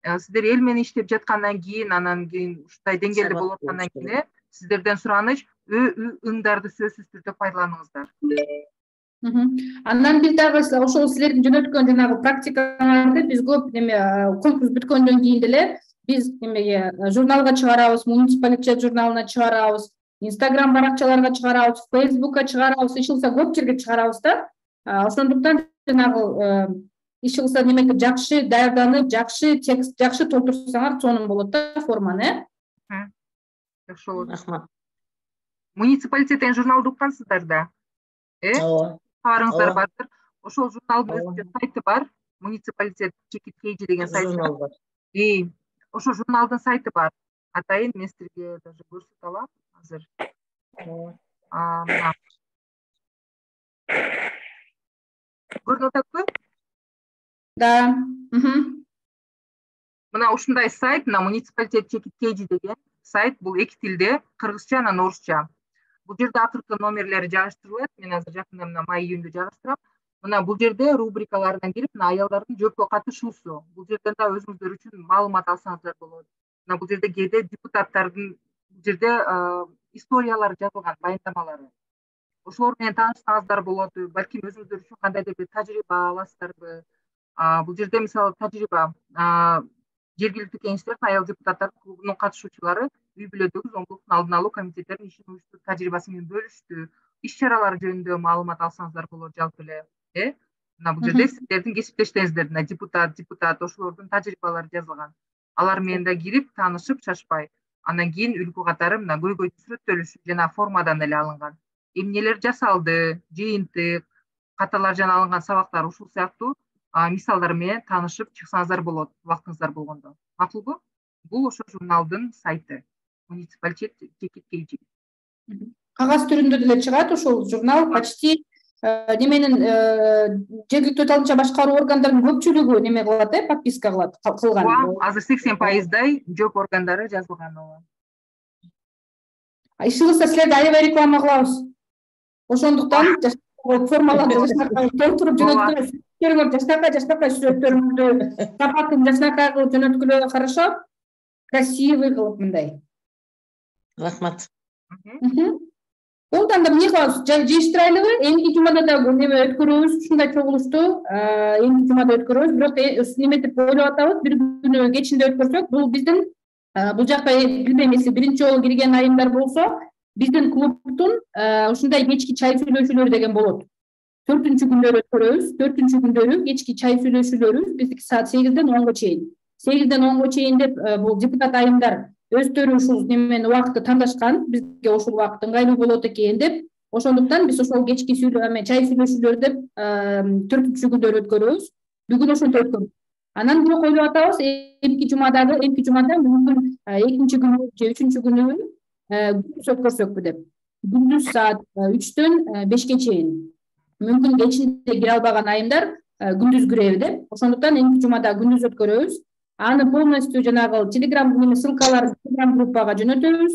Сиздер эл менен иштеп жаткандан кийин, анан кийин ушундай деңгээлде болуп аткандан кийин сиздерден сураныч ыңдарды сөзсүз түрдө пайдаланыңыздар. Андан биз дагы ошол силердин жөнөткөн жанагы практикаларды биз көп конкурс бүткөндөн кийин деле биз немеге журналга чыгарабыз, муниципалитет журналына чыгарабыз, Instagram баракчаларга чыгарабыз, Facebookка чыгарабыз, иш кылса көп жерге чыгарабыз да. Ошондуктан жанагы иш кылса немеге жакшы даярданып, жакшы текст, жакшы толтурсаңар сонун болот да форманы. Жакшы болот. Рахмат. Муниципалитеттен журналды уккансыздар да? Кабарыңыздар бардыр. Ошол журналдын өзүнүн сайты бар. Муниципалитет Чекиткейжи деген сайт бар. Ошол журналдын сайты бар. Атайын мен силерге даже көрсөтө алам азыр. Көрүнүп атпы? Да. Мына ушундай сайт, мына муниципалитет Чекиткейжи деген сайт, бул эки тилде, кыргызча анан орусча. Бул жерде акыркы номерлери жайгаштырылат. Мен азыр жакында мына май-июнда жайгаштырам. Мына бул жерде рубрикалардан кирип, мына аялдардын жөпкө катышуусу. Бул жерден да өзүңүздөр үчүн маалымат алсаңыздар болот. Мына бул жерде кээде депутаттардын бул жерде историялары жазылган, баяндамалары. Ошолор менен таанышсаңыздар болот. Балким өзүңүздөр үчүн кандайдыр бир тажрыйба аласыздарбы? Бул жерде мисалы тажрыйба жергиликтүү кеңештердин аял депутаттардын клубунун катышуучулары үй бүлөдөгү зомбулуктун алдын алуу комитеттеринин ишин уюштуруп тажрыйбасы менен бөлүштү. Иш чаралар жөнүндө маалымат алсаңыздар болот жалпы эле. Мына бул жерде сиздердин кесиптештериңиздер, депутат ошолордун тажрыйбалары жазылган. Алар менен да кирип, таанышып, шашпай. Андан кийин үлгү катары мына көйгөй сүрөттөлүшү жана формадан эле алынган. Эмнелер жасалды, жыйынтык, каталар жана алынган сабактар ушул сыяктуу мисалдар менен таанышып чыксаңыздар болот, убактыңыздар болгондо. Макулбу? Бул ошо журналдын сайты. Муниципалитет Чекиткейжи. Кагаз түрүндө деле чыгат ошол журнал, почти неменин жергиликтүү талынча башкаруу органдарынын көпчүлүгү неме кылат, подписка кылган. Азыр 80%дай жоп органдары жазылган ооба. Иш кылса силерди аябай реклама кылабыз. Ошондуктан формаларды толтуруп жөнөткүлө, жашнакай сүрөттөрүңүздү сапатын жашнакай кылып жөнөткүлө, хорошо? Красивый кылып мындай. Рахмат. Ошондон да эмне кылабыз? Жыйыштырайлыбы? Эмки жумада да неме өткөрөбүз, ушундай чогулушту эмки жумада өткөрөбүз. Бирок неметип ойлоп атабыз, бир күнү кечинде өткөрсөк, бул биздин бул жакка билбейм, эси биринчи жолу кирген айымдар болсо, биздин клубтун ушундай кечки чай сүйлөшүүлөрү деген болот. 4-күндөрү өткөрөбүз. 4-күндөрү кечки чай сүйлөшүүлөрү биздики саат 8-ден 10-го чейин. 8-ден 10-го чейин деп бул депутат айымдар өздөрү ушул немени убакытты тандашкан, бизге ушул убакыт ыңгайлуу болот экен деп. Ошондуктан биз ошол кечки чай сүйлөшүүлөр деп 4-күндөрү өткөрөбүз. Бүгүн ошентип өткөрдүк. Анан бирок ойлоп атабыз, эмки жумада мүмкүн экинчи күнү же үчүнчү күнү күндүз өткөрсөкпү деп. Күндүз саат 3-төн 5-ке чейин. Мүмкүн кечинде кире албаган айымдар күндүз киреби деп. Ошондуктан эмки жумада күндүз өткөрөбүз. Аны полностью жанагы Telegram ссылкаларды Telegram группага жөнөтөбүз.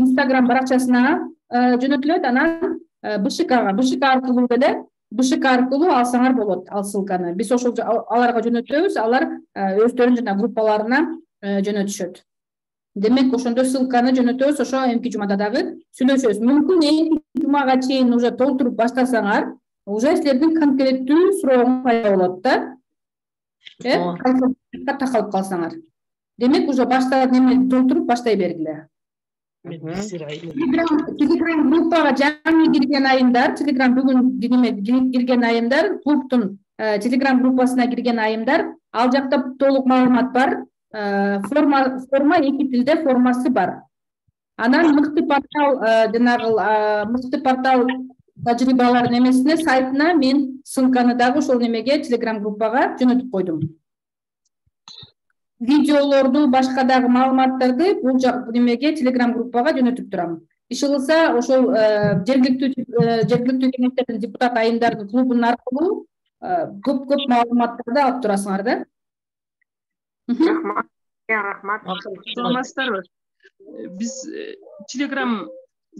Instagram баракчасына жөнөтүлөт, анан БШК аркылуу деле аркылуу алсаңар болот ал ссылканы. Биз ошол аларга жөнөтөбүз, алар өздөрүнүн жана группаларына жөнөтүшөт. Демек ошондо ссылканы жөнөтөбүз, ошо эмки жумада дагы сүйлөшөбүз. Мүмкүн эмки жумага чейин уже толтуруп баштасаңар, уже силердин конкреттүү сурооңуз пайда болот да. Такалып калсаңар. Демек уже башта неме толтуруп баштай бергиле. Telegram группага жаңы кирген айымдар, Telegram бүгүн кирген айымдар, клубтун Telegram группасына кирген айымдар, ал жакта толук маалымат бар. Форма эки тилде формасы бар. Анан мыкты портал тажрыйбалар немесине сайтына мен ссылканы дагы ошол немеге Telegram группага жөнөтүп койдум. Видеолорду, башка дагы маалыматтарды бул немеге Telegram группага жөнөтүп турам. Иш кылса ошол жергиликтүү кеңештердин депутат айымдардын клубунун аркылуу көп маалыматтарды алып турасыңар да. Рахмат. Рахмат. Саламатсыздарбы? Биз Telegram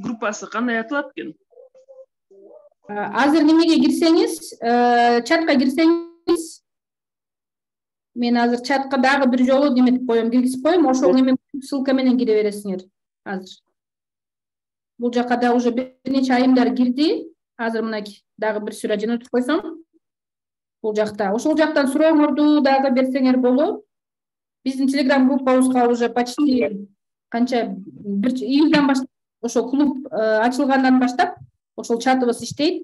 группасы кандай аталат экен? Азыр немеге кирсеңиз, чатка кирсеңиз, мен азыр чатка дагы бир жолу неметип коем, киргизип коем, ошол неме ссылка менен кире бересиңер азыр. Бул жака да уже бир нече айымдар кирди. Азыр мынакей дагы бир сүрө жөнөтүп койсом. Бул жакта, ошол жактан сурооңорду дагы берсеңер болот. Биздин Telegram группабызга уже почти канча бир июлдан баштап ошол клуб ачылгандан баштап ошол чатыбыз иштейт.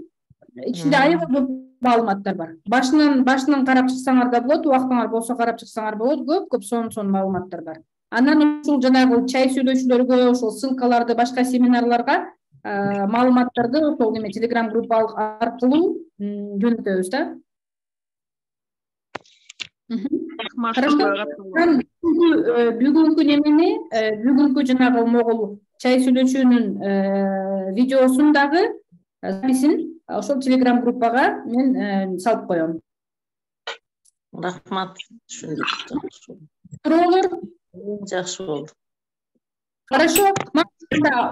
Ичинде аябай көп маалыматтар бар. Башынан карап чыксаңар да болот, убактыңар болсо карап чыксаңар болот, көп сонун маалыматтар бар. Анан ушул жанагы чай сүйлөчүлөргө, ошол ссылкаларды башка семинарларга маалыматтарды ошол неме Telegram группа аркылуу жөнөтөбүз да. Бүгүнкү немени, бүгүнкү жанагы могул чай сүйлөчүүнүн видеосун дагы записин ошол Telegram группага мен салып коем. Рахмат. Суроолор жакшы болду. Хорошо.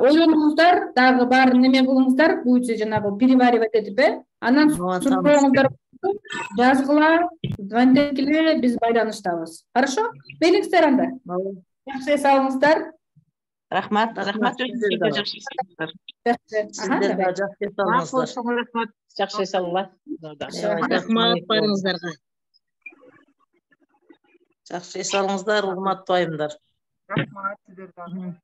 Ойлонуңуздар, дагы бар неме кылыңыздар, буюрса жанагы переваривать этип, анан сурооңуздар жазгыла, звонткиле, биз байланыштабыз. Хорошо? Белиңиздер анда. Жакшы эс алыңыздар. Рахмат. Рахмат. Жакшы эс алыңыздар. Рахмат барыңыздарга. Жакшы эс алыңыздар, урматтуу айымдар. Рахмат сиздерге.